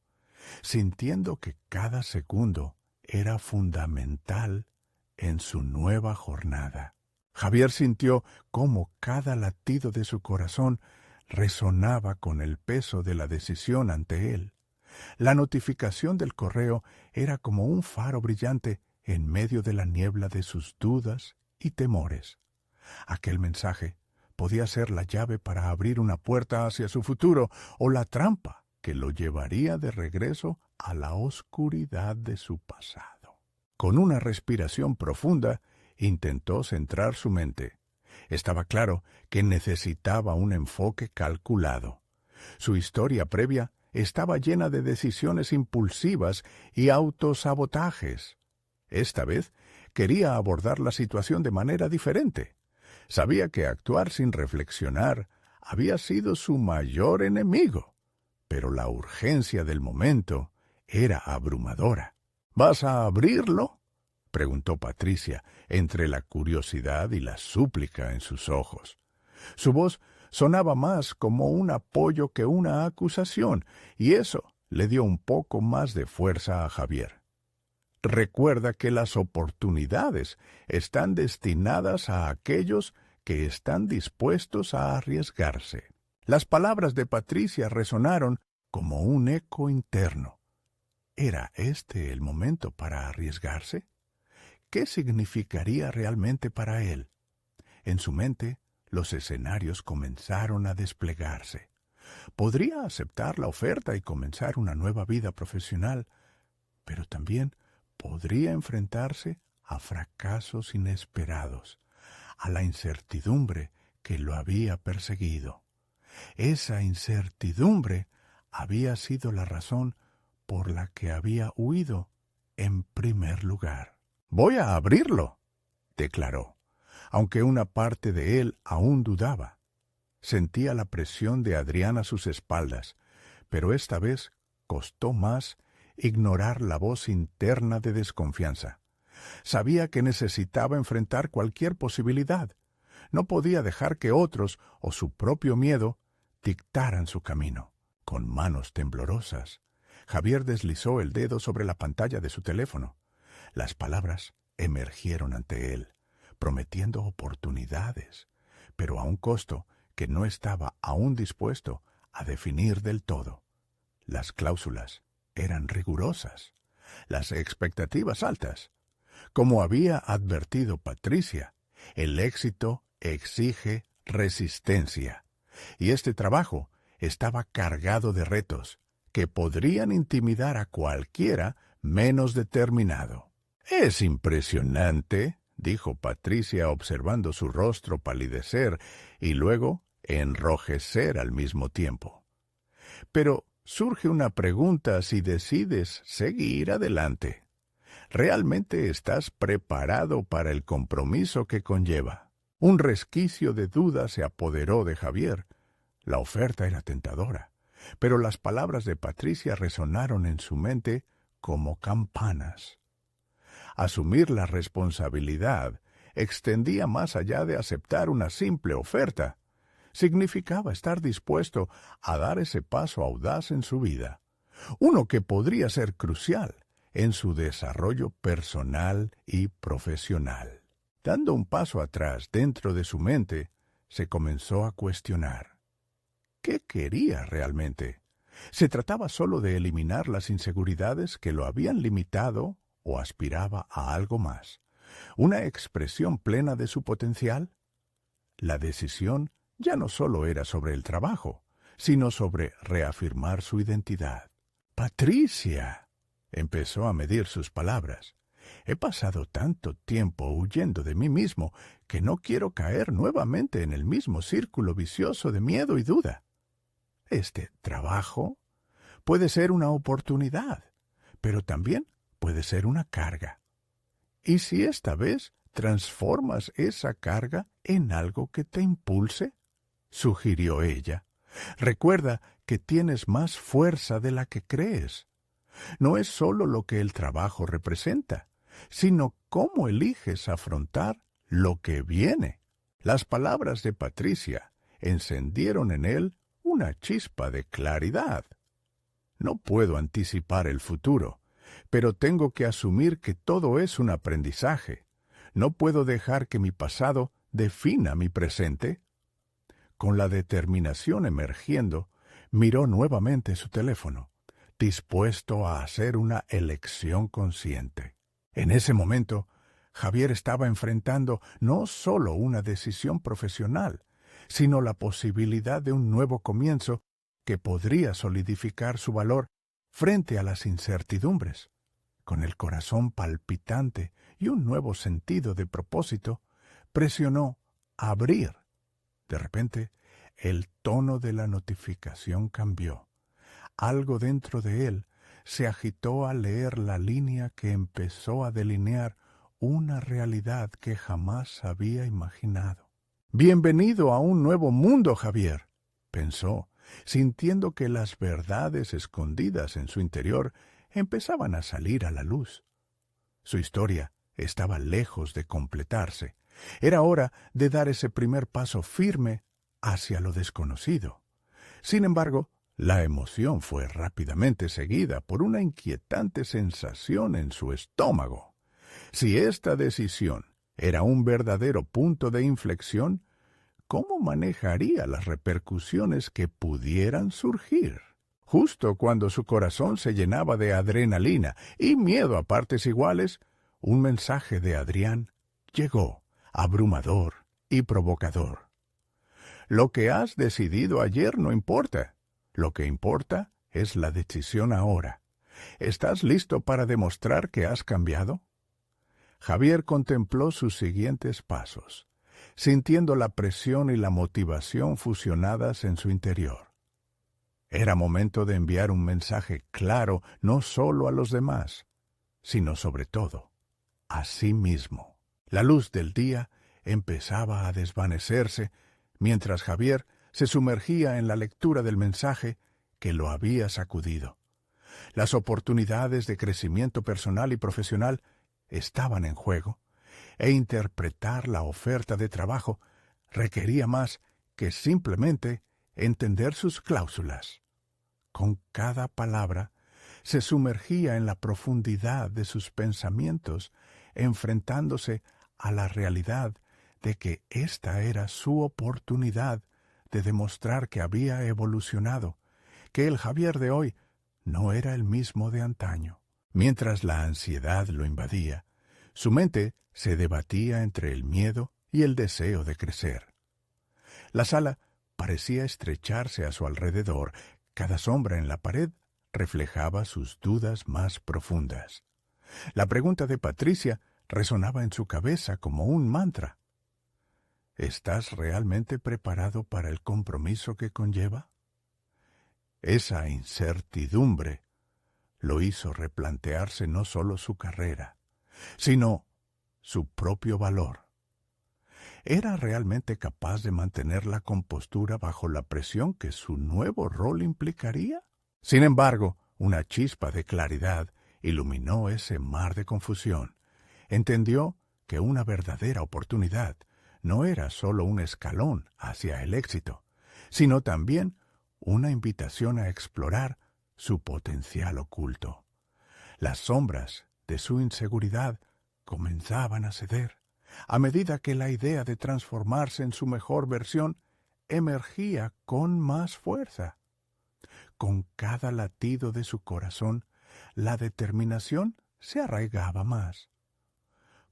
sintiendo que cada segundo era fundamental en su nueva jornada. Javier sintió cómo cada latido de su corazón resonaba con el peso de la decisión ante él. La notificación del correo era como un faro brillante en medio de la niebla de sus dudas y temores. Aquel mensaje podía ser la llave para abrir una puerta hacia su futuro o la trampa que lo llevaría de regreso a la oscuridad de su pasado. Con una respiración profunda, intentó centrar su mente. Estaba claro que necesitaba un enfoque calculado. Su historia previa estaba llena de decisiones impulsivas y autosabotajes. Esta vez quería abordar la situación de manera diferente. Sabía que actuar sin reflexionar había sido su mayor enemigo, pero la urgencia del momento era abrumadora. ¿Vas a abrirlo?, preguntó Patricia, entre la curiosidad y la súplica en sus ojos. Su voz sonaba más como un apoyo que una acusación, y eso le dio un poco más de fuerza a Javier. Recuerda que las oportunidades están destinadas a aquellos que están dispuestos a arriesgarse. Las palabras de Patricia resonaron como un eco interno. ¿Era este el momento para arriesgarse? ¿Qué significaría realmente para él? En su mente, los escenarios comenzaron a desplegarse. Podría aceptar la oferta y comenzar una nueva vida profesional, pero también podría enfrentarse a fracasos inesperados, a la incertidumbre que lo había perseguido. Esa incertidumbre había sido la razón por la que había huido en primer lugar. «Voy a abrirlo», declaró, aunque una parte de él aún dudaba. Sentía la presión de Adrián a sus espaldas, pero esta vez costó más ignorar la voz interna de desconfianza. Sabía que necesitaba enfrentar cualquier posibilidad. No podía dejar que otros o su propio miedo dictaran su camino. Con manos temblorosas, Javier deslizó el dedo sobre la pantalla de su teléfono. Las palabras emergieron ante él, prometiendo oportunidades, pero a un costo que no estaba aún dispuesto a definir del todo. Las cláusulas eran rigurosas, las expectativas altas. Como había advertido Patricia, el éxito exige resistencia, y este trabajo estaba cargado de retos que podrían intimidar a cualquiera menos determinado. «Es impresionante», dijo Patricia observando su rostro palidecer y luego enrojecer al mismo tiempo. «Pero surge una pregunta si decides seguir adelante. ¿Realmente estás preparado para el compromiso que conlleva?» Un resquicio de duda se apoderó de Javier. La oferta era tentadora, pero las palabras de Patricia resonaron en su mente como campanas. Asumir la responsabilidad extendía más allá de aceptar una simple oferta. Significaba estar dispuesto a dar ese paso audaz en su vida, uno que podría ser crucial en su desarrollo personal y profesional. Dando un paso atrás dentro de su mente, se comenzó a cuestionar. ¿Qué quería realmente? ¿Se trataba solo de eliminar las inseguridades que lo habían limitado o aspiraba a algo más? ¿Una expresión plena de su potencial? La decisión ya no solo era sobre el trabajo, sino sobre reafirmar su identidad. «Patricia», empezó a medir sus palabras, «he pasado tanto tiempo huyendo de mí mismo que no quiero caer nuevamente en el mismo círculo vicioso de miedo y duda. Este trabajo puede ser una oportunidad, pero también puede ser una carga. ¿Y si esta vez transformas esa carga en algo que te impulse?», sugirió ella. «Recuerda que tienes más fuerza de la que crees. No es solo lo que el trabajo representa, sino cómo eliges afrontar lo que viene». Las palabras de Patricia encendieron en él una chispa de claridad. «No puedo anticipar el futuro, pero tengo que asumir que todo es un aprendizaje. No puedo dejar que mi pasado defina mi presente». Con la determinación emergiendo, miró nuevamente su teléfono, dispuesto a hacer una elección consciente. En ese momento, Javier estaba enfrentando no solo una decisión profesional, sino la posibilidad de un nuevo comienzo que podría solidificar su valor frente a las incertidumbres. Con el corazón palpitante y un nuevo sentido de propósito, presionó «abrir». De repente, el tono de la notificación cambió. Algo dentro de él se agitó al leer la línea que empezó a delinear una realidad que jamás había imaginado. «Bienvenido a un nuevo mundo, Javier», pensó, sintiendo que las verdades escondidas en su interior empezaban a salir a la luz. Su historia estaba lejos de completarse. Era hora de dar ese primer paso firme hacia lo desconocido. Sin embargo, la emoción fue rápidamente seguida por una inquietante sensación en su estómago. Si esta decisión era un verdadero punto de inflexión, ¿cómo manejaría las repercusiones que pudieran surgir? Justo cuando su corazón se llenaba de adrenalina y miedo a partes iguales, un mensaje de Adrián llegó, abrumador y provocador. «Lo que has decidido ayer no importa. Lo que importa es la decisión ahora. ¿Estás listo para demostrar que has cambiado? Javier contempló sus siguientes pasos, sintiendo la presión y la motivación fusionadas en su interior. Era momento de enviar un mensaje claro no solo a los demás, sino sobre todo a sí mismo. La luz del día empezaba a desvanecerse mientras Javier se sumergía en la lectura del mensaje que lo había sacudido. Las oportunidades de crecimiento personal y profesional estaban en juego, e interpretar la oferta de trabajo requería más que simplemente entender sus cláusulas. Con cada palabra se sumergía en la profundidad de sus pensamientos, enfrentándose a la realidad de que esta era su oportunidad de demostrar que había evolucionado, que el Javier de hoy no era el mismo de antaño. Mientras la ansiedad lo invadía, su mente se debatía entre el miedo y el deseo de crecer. La sala parecía estrecharse a su alrededor. Cada sombra en la pared reflejaba sus dudas más profundas. La pregunta de Patricia resonaba en su cabeza como un mantra. ¿Estás realmente preparado para el compromiso que conlleva? Esa incertidumbre lo hizo replantearse no solo su carrera, sino su propio valor. ¿Era realmente capaz de mantener la compostura bajo la presión que su nuevo rol implicaría? Sin embargo, una chispa de claridad iluminó ese mar de confusión. Entendió que una verdadera oportunidad no era solo un escalón hacia el éxito, sino también una invitación a explorar su potencial oculto. Las sombras de su inseguridad comenzaban a ceder, a medida que la idea de transformarse en su mejor versión emergía con más fuerza. Con cada latido de su corazón, la determinación se arraigaba más.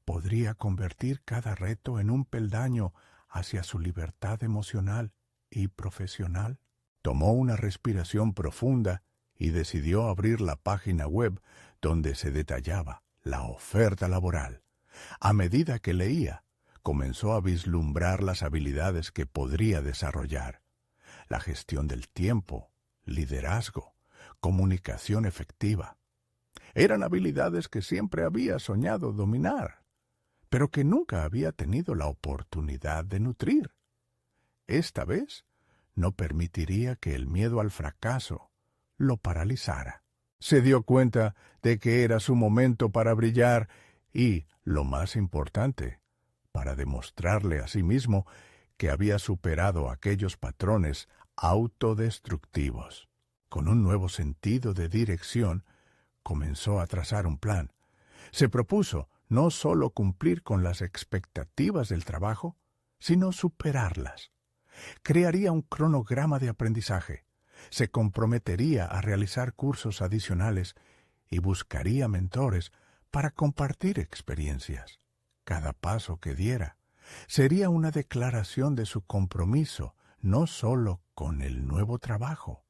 Podría convertir cada reto en un peldaño hacia su libertad emocional y profesional. Tomó una respiración profunda y decidió abrir la página web donde se detallaba la oferta laboral. A medida que leía, comenzó a vislumbrar las habilidades que podría desarrollar: la gestión del tiempo, liderazgo, comunicación efectiva. Eran habilidades que siempre había soñado dominar, pero que nunca había tenido la oportunidad de nutrir. Esta vez no permitiría que el miedo al fracaso lo paralizara. Se dio cuenta de que era su momento para brillar y, lo más importante, para demostrarle a sí mismo que había superado aquellos patrones autodestructivos. Con un nuevo sentido de dirección, comenzó a trazar un plan. Se propuso no solo cumplir con las expectativas del trabajo, sino superarlas. Crearía un cronograma de aprendizaje, se comprometería a realizar cursos adicionales y buscaría mentores para compartir experiencias. Cada paso que diera sería una declaración de su compromiso no solo con el nuevo trabajo,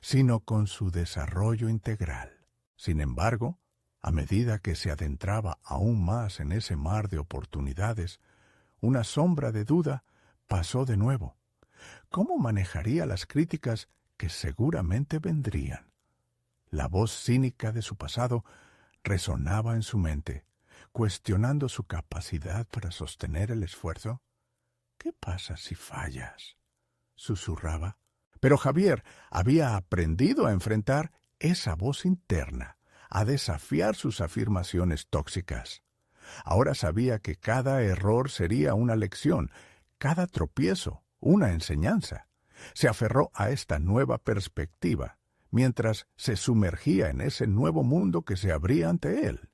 sino con su desarrollo integral. Sin embargo, a medida que se adentraba aún más en ese mar de oportunidades, una sombra de duda pasó de nuevo. ¿Cómo manejaría las críticas que seguramente vendrían? La voz cínica de su pasado resonaba en su mente, cuestionando su capacidad para sostener el esfuerzo. ¿Qué pasa si fallas?, susurraba. Pero Javier había aprendido a enfrentar esa voz interna, a desafiar sus afirmaciones tóxicas. Ahora sabía que cada error sería una lección, cada tropiezo una enseñanza. Se aferró a esta nueva perspectiva, mientras se sumergía en ese nuevo mundo que se abría ante él.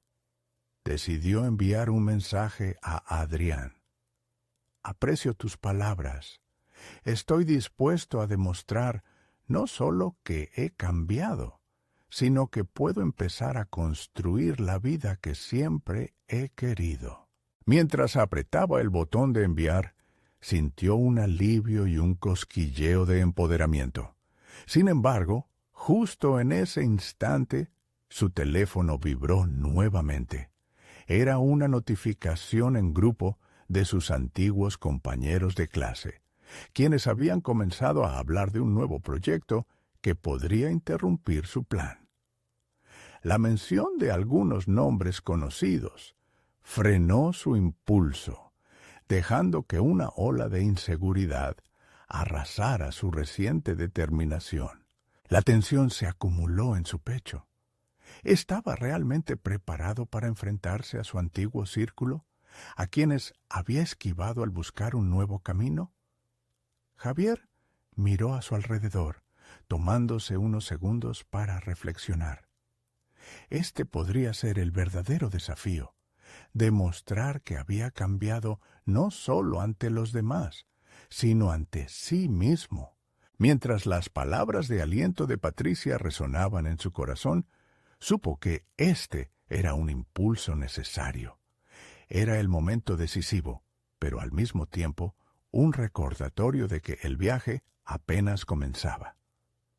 Decidió enviar un mensaje a Adrián. Aprecio tus palabras. Estoy dispuesto a demostrar no solo que he cambiado, sino que puedo empezar a construir la vida que siempre he querido. Mientras apretaba el botón de enviar, sintió un alivio y un cosquilleo de empoderamiento. Sin embargo, justo en ese instante, su teléfono vibró nuevamente. Era una notificación en grupo de sus antiguos compañeros de clase, quienes habían comenzado a hablar de un nuevo proyecto que podría interrumpir su plan. La mención de algunos nombres conocidos frenó su impulso, dejando que una ola de inseguridad arrasara su reciente determinación. La tensión se acumuló en su pecho. ¿Estaba realmente preparado para enfrentarse a su antiguo círculo, a quienes había esquivado al buscar un nuevo camino? Javier miró a su alrededor, tomándose unos segundos para reflexionar. Este podría ser el verdadero desafío, demostrar que había cambiado no solo ante los demás, sino ante sí mismo. Mientras las palabras de aliento de Patricia resonaban en su corazón, supo que este era un impulso necesario. Era el momento decisivo, pero al mismo tiempo un recordatorio de que el viaje apenas comenzaba.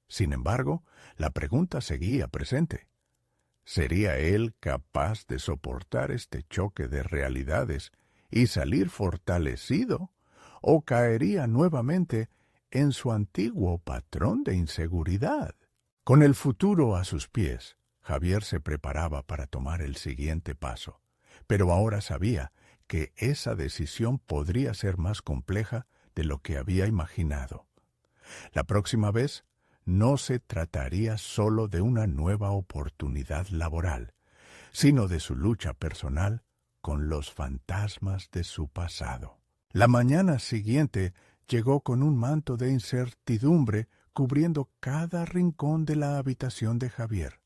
Sin embargo, la pregunta seguía presente. ¿Sería él capaz de soportar este choque de realidades y salir fortalecido, o caería nuevamente en su antiguo patrón de inseguridad? Con el futuro a sus pies, Javier se preparaba para tomar el siguiente paso, pero ahora sabía que esa decisión podría ser más compleja de lo que había imaginado. La próxima vez no se trataría solo de una nueva oportunidad laboral, sino de su lucha personal con los fantasmas de su pasado. La mañana siguiente llegó con un manto de incertidumbre cubriendo cada rincón de la habitación de Javier.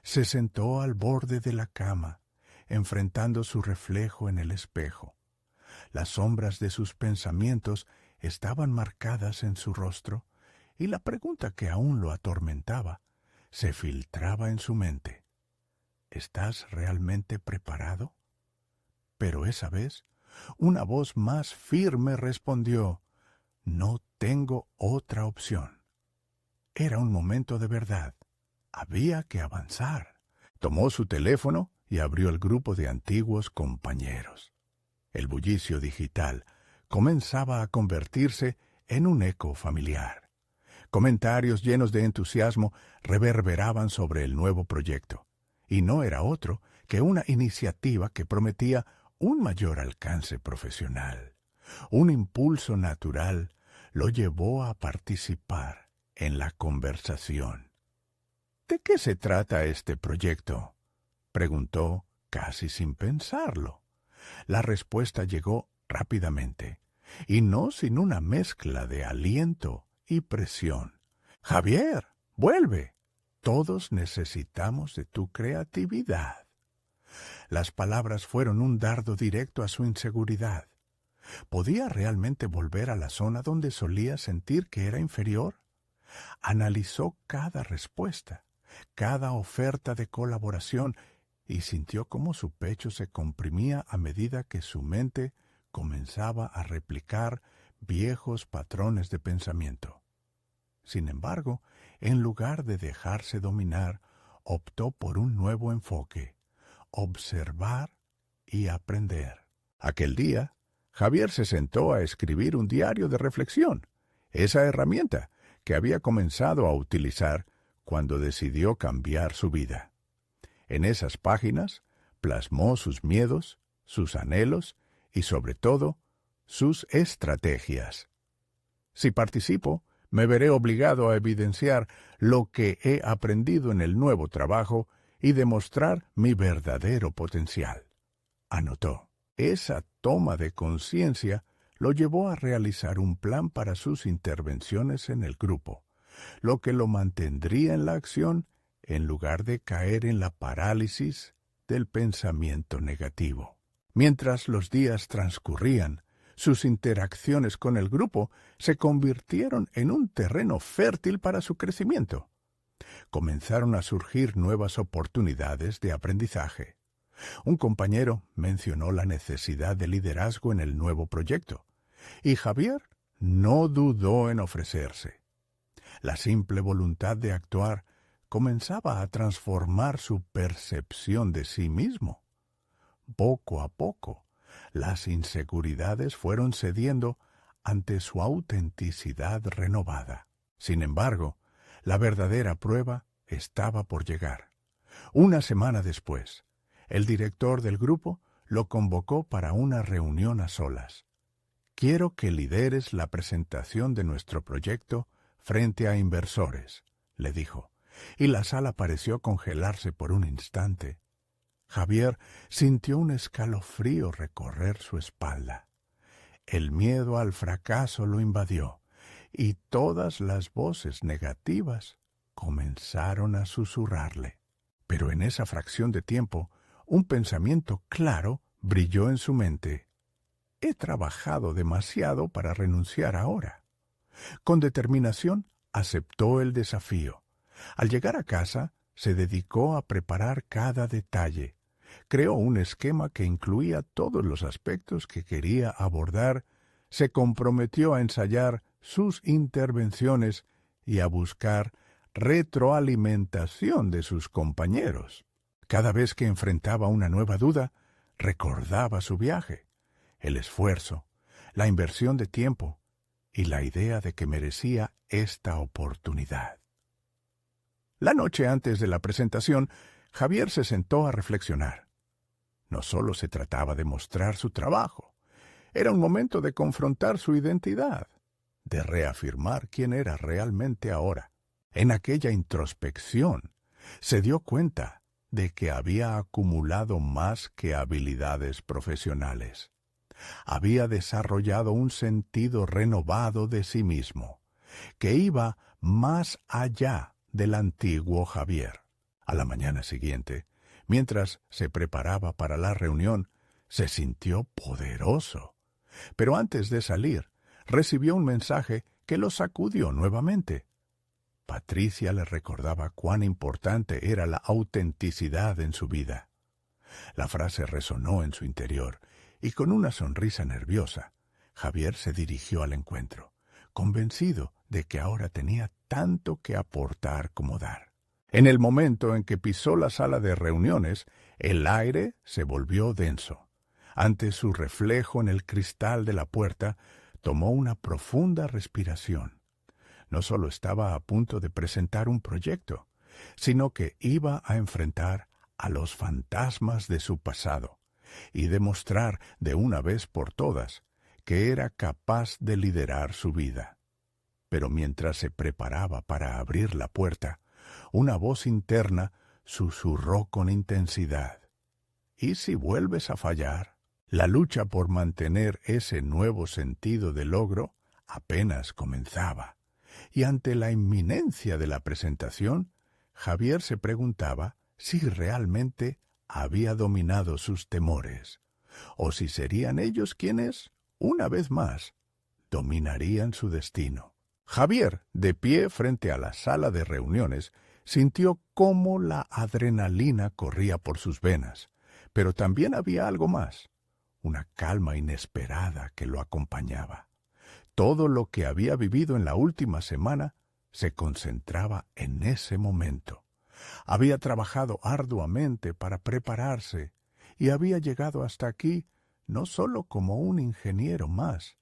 Se sentó al borde de la cama, enfrentando su reflejo en el espejo. Las sombras de sus pensamientos estaban marcadas en su rostro, y la pregunta que aún lo atormentaba se filtraba en su mente. ¿Estás realmente preparado? Pero esa vez, una voz más firme respondió: no tengo otra opción. Era un momento de verdad. Había que avanzar. Tomó su teléfono y abrió el grupo de antiguos compañeros. El bullicio digital comenzaba a convertirse en un eco familiar. Comentarios llenos de entusiasmo reverberaban sobre el nuevo proyecto, y no era otro que una iniciativa que prometía un mayor alcance profesional. Un impulso natural lo llevó a participar en la conversación. ¿De qué se trata este proyecto?, preguntó casi sin pensarlo. La respuesta llegó rápidamente, y no sin una mezcla de aliento y presión. «Javier, vuelve. Todos necesitamos de tu creatividad». Las palabras fueron un dardo directo a su inseguridad. ¿Podía realmente volver a la zona donde solía sentir que era inferior? Analizó cada respuesta, cada oferta de colaboración, y sintió cómo su pecho se comprimía a medida que su mente comenzaba a replicar viejos patrones de pensamiento. Sin embargo, en lugar de dejarse dominar, optó por un nuevo enfoque: observar y aprender. Aquel día, Javier se sentó a escribir un diario de reflexión, esa herramienta que había comenzado a utilizar cuando decidió cambiar su vida. En esas páginas plasmó sus miedos, sus anhelos y, sobre todo, sus estrategias. Si participo, me veré obligado a evidenciar lo que he aprendido en el nuevo trabajo y demostrar mi verdadero potencial, anotó. Esa toma de conciencia lo llevó a realizar un plan para sus intervenciones en el grupo, lo que lo mantendría en la acción en lugar de caer en la parálisis del pensamiento negativo. Mientras los días transcurrían, sus interacciones con el grupo se convirtieron en un terreno fértil para su crecimiento. Comenzaron a surgir nuevas oportunidades de aprendizaje. Un compañero mencionó la necesidad de liderazgo en el nuevo proyecto, y Javier no dudó en ofrecerse. La simple voluntad de actuar comenzaba a transformar su percepción de sí mismo. Poco a poco, las inseguridades fueron cediendo ante su autenticidad renovada. Sin embargo, la verdadera prueba estaba por llegar. Una semana después, el director del grupo lo convocó para una reunión a solas. «Quiero que lideres la presentación de nuestro proyecto frente a inversores», le dijo, y la sala pareció congelarse por un instante. Javier sintió un escalofrío recorrer su espalda. El miedo al fracaso lo invadió, y todas las voces negativas comenzaron a susurrarle. Pero en esa fracción de tiempo, un pensamiento claro brilló en su mente. «He trabajado demasiado para renunciar ahora». Con determinación aceptó el desafío. Al llegar a casa, se dedicó a preparar cada detalle. Creó un esquema que incluía todos los aspectos que quería abordar, se comprometió a ensayar sus intervenciones y a buscar retroalimentación de sus compañeros. Cada vez que enfrentaba una nueva duda, recordaba su viaje, el esfuerzo, la inversión de tiempo y la idea de que merecía esta oportunidad. La noche antes de la presentación, Javier se sentó a reflexionar. No solo se trataba de mostrar su trabajo, era un momento de confrontar su identidad, de reafirmar quién era realmente ahora. En aquella introspección, se dio cuenta de que había acumulado más que habilidades profesionales. Había desarrollado un sentido renovado de sí mismo, que iba más allá del antiguo Javier. A la mañana siguiente, mientras se preparaba para la reunión, se sintió poderoso. Pero antes de salir, recibió un mensaje que lo sacudió nuevamente. Patricia le recordaba cuán importante era la autenticidad en su vida. La frase resonó en su interior, y con una sonrisa nerviosa, Javier se dirigió al encuentro, convencido de que ahora tenía tanto que aportar como dar. En el momento en que pisó la sala de reuniones, el aire se volvió denso. Ante su reflejo en el cristal de la puerta, tomó una profunda respiración. No solo estaba a punto de presentar un proyecto, sino que iba a enfrentar a los fantasmas de su pasado y demostrar de una vez por todas que era capaz de liderar su vida. Pero mientras se preparaba para abrir la puerta, una voz interna susurró con intensidad: «¿Y si vuelves a fallar?». La lucha por mantener ese nuevo sentido de logro apenas comenzaba, y ante la inminencia de la presentación, Javier se preguntaba si realmente había dominado sus temores, o si serían ellos quienes, una vez más, dominarían su destino. Javier, de pie frente a la sala de reuniones, sintió cómo la adrenalina corría por sus venas, pero también había algo más, una calma inesperada que lo acompañaba. Todo lo que había vivido en la última semana se concentraba en ese momento. Había trabajado arduamente para prepararse y había llegado hasta aquí no solo como un ingeniero más,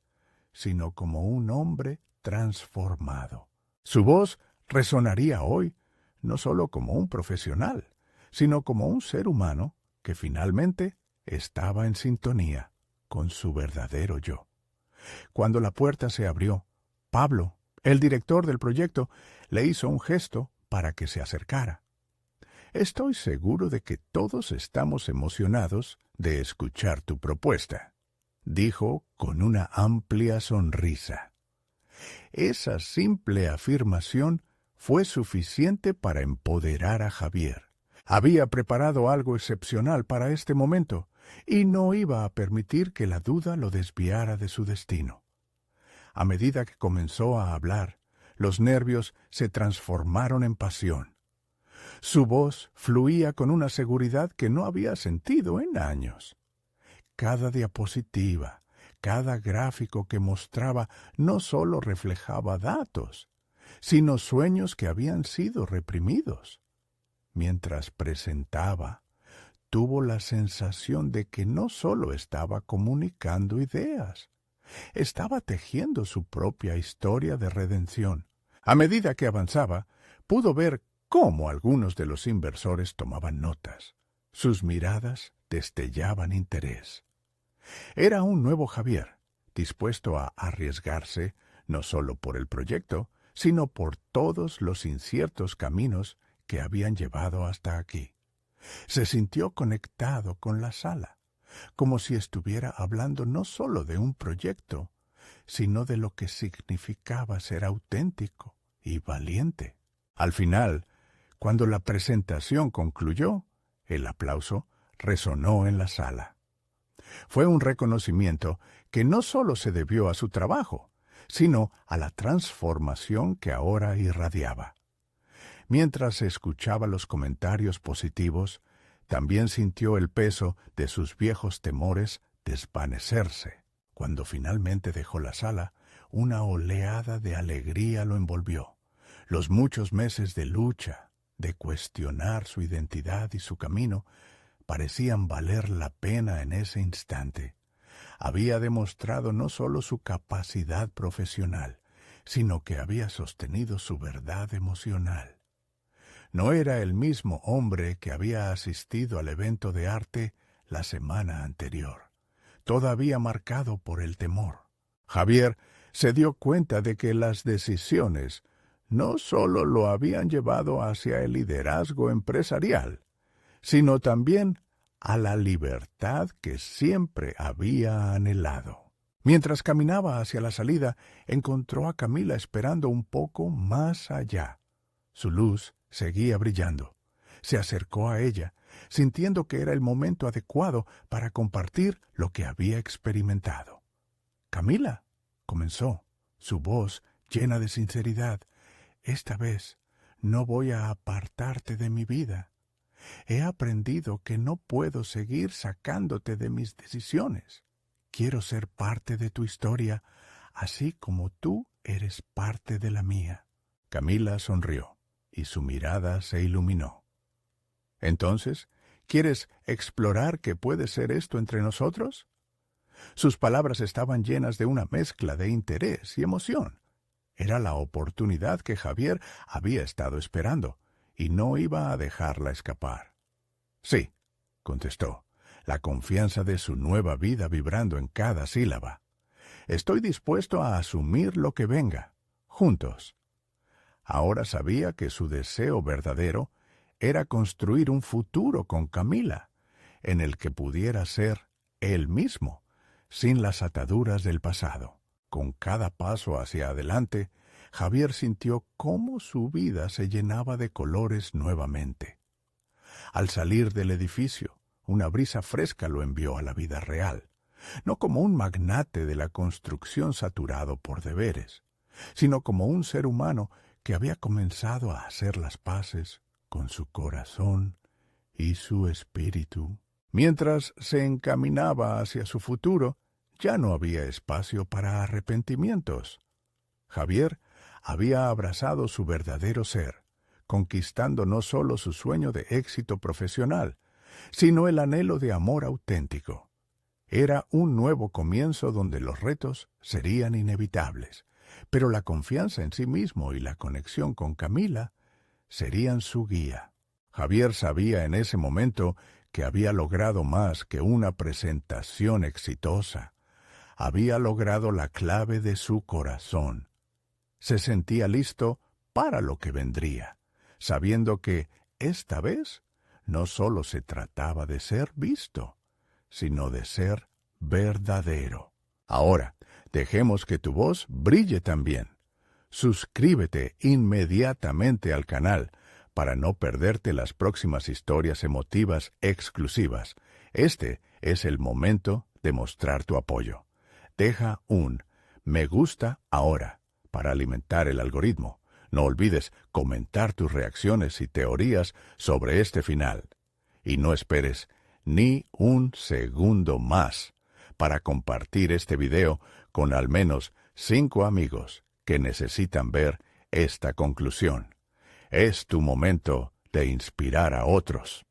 sino como un hombre transformado. Su voz resonaría hoy no solo como un profesional, sino como un ser humano que finalmente estaba en sintonía con su verdadero yo. Cuando la puerta se abrió, Pablo, el director del proyecto, le hizo un gesto para que se acercara. «Estoy seguro de que todos estamos emocionados de escuchar tu propuesta», dijo con una amplia sonrisa. Esa simple afirmación fue suficiente para empoderar a Javier. Había preparado algo excepcional para este momento y no iba a permitir que la duda lo desviara de su destino. A medida que comenzó a hablar, los nervios se transformaron en pasión. Su voz fluía con una seguridad que no había sentido en años. Cada diapositiva, cada gráfico que mostraba no solo reflejaba datos, sino sueños que habían sido reprimidos. Mientras presentaba, tuvo la sensación de que no solo estaba comunicando ideas, estaba tejiendo su propia historia de redención. A medida que avanzaba, pudo ver cómo algunos de los inversores tomaban notas. Sus miradas destellaban interés. Era un nuevo Javier, dispuesto a arriesgarse no solo por el proyecto, sino por todos los inciertos caminos que habían llevado hasta aquí. Se sintió conectado con la sala, como si estuviera hablando no solo de un proyecto, sino de lo que significaba ser auténtico y valiente. Al final, cuando la presentación concluyó, el aplauso resonó en la sala. Fue un reconocimiento que no solo se debió a su trabajo, sino a la transformación que ahora irradiaba. Mientras escuchaba los comentarios positivos, también sintió el peso de sus viejos temores desvanecerse. Cuando finalmente dejó la sala, una oleada de alegría lo envolvió. Los muchos meses de lucha, de cuestionar su identidad y su camino, parecían valer la pena en ese instante. Había demostrado no solo su capacidad profesional, sino que había sostenido su verdad emocional. No era el mismo hombre que había asistido al evento de arte la semana anterior, todavía marcado por el temor. Javier se dio cuenta de que las decisiones no solo lo habían llevado hacia el liderazgo empresarial, sino también a la libertad que siempre había anhelado. Mientras caminaba hacia la salida, encontró a Camila esperando un poco más allá. Su luz seguía brillando. Se acercó a ella, sintiendo que era el momento adecuado para compartir lo que había experimentado. «Camila», comenzó, su voz llena de sinceridad, «esta vez no voy a apartarte de mi vida. He aprendido que no puedo seguir sacándote de mis decisiones. Quiero ser parte de tu historia, así como tú eres parte de la mía». Camila sonrió y su mirada se iluminó. «¿Entonces, quieres explorar qué puede ser esto entre nosotros?» Sus palabras estaban llenas de una mezcla de interés y emoción. Era la oportunidad que Javier había estado esperando, y no iba a dejarla escapar. «Sí», contestó, la confianza de su nueva vida vibrando en cada sílaba. «Estoy dispuesto a asumir lo que venga, juntos». Ahora sabía que su deseo verdadero era construir un futuro con Camila, en el que pudiera ser él mismo, sin las ataduras del pasado. Con cada paso hacia adelante, Javier sintió cómo su vida se llenaba de colores nuevamente. Al salir del edificio, una brisa fresca lo envió a la vida real, no como un magnate de la construcción saturado por deberes, sino como un ser humano que había comenzado a hacer las paces con su corazón y su espíritu. Mientras se encaminaba hacia su futuro, ya no había espacio para arrepentimientos. Javier había abrazado su verdadero ser, conquistando no solo su sueño de éxito profesional, sino el anhelo de amor auténtico. Era un nuevo comienzo donde los retos serían inevitables, pero la confianza en sí mismo y la conexión con Camila serían su guía. Javier sabía en ese momento que había logrado más que una presentación exitosa. Había logrado la clave de su corazón. Se sentía listo para lo que vendría, sabiendo que, esta vez, no solo se trataba de ser visto, sino de ser verdadero. Ahora, dejemos que tu voz brille también. Suscríbete inmediatamente al canal para no perderte las próximas historias emotivas exclusivas. Este es el momento de mostrar tu apoyo. Deja un me gusta ahora para alimentar el algoritmo. No olvides comentar tus reacciones y teorías sobre este final. Y no esperes ni un segundo más para compartir este video con al menos 5 amigos que necesitan ver esta conclusión. Es tu momento de inspirar a otros.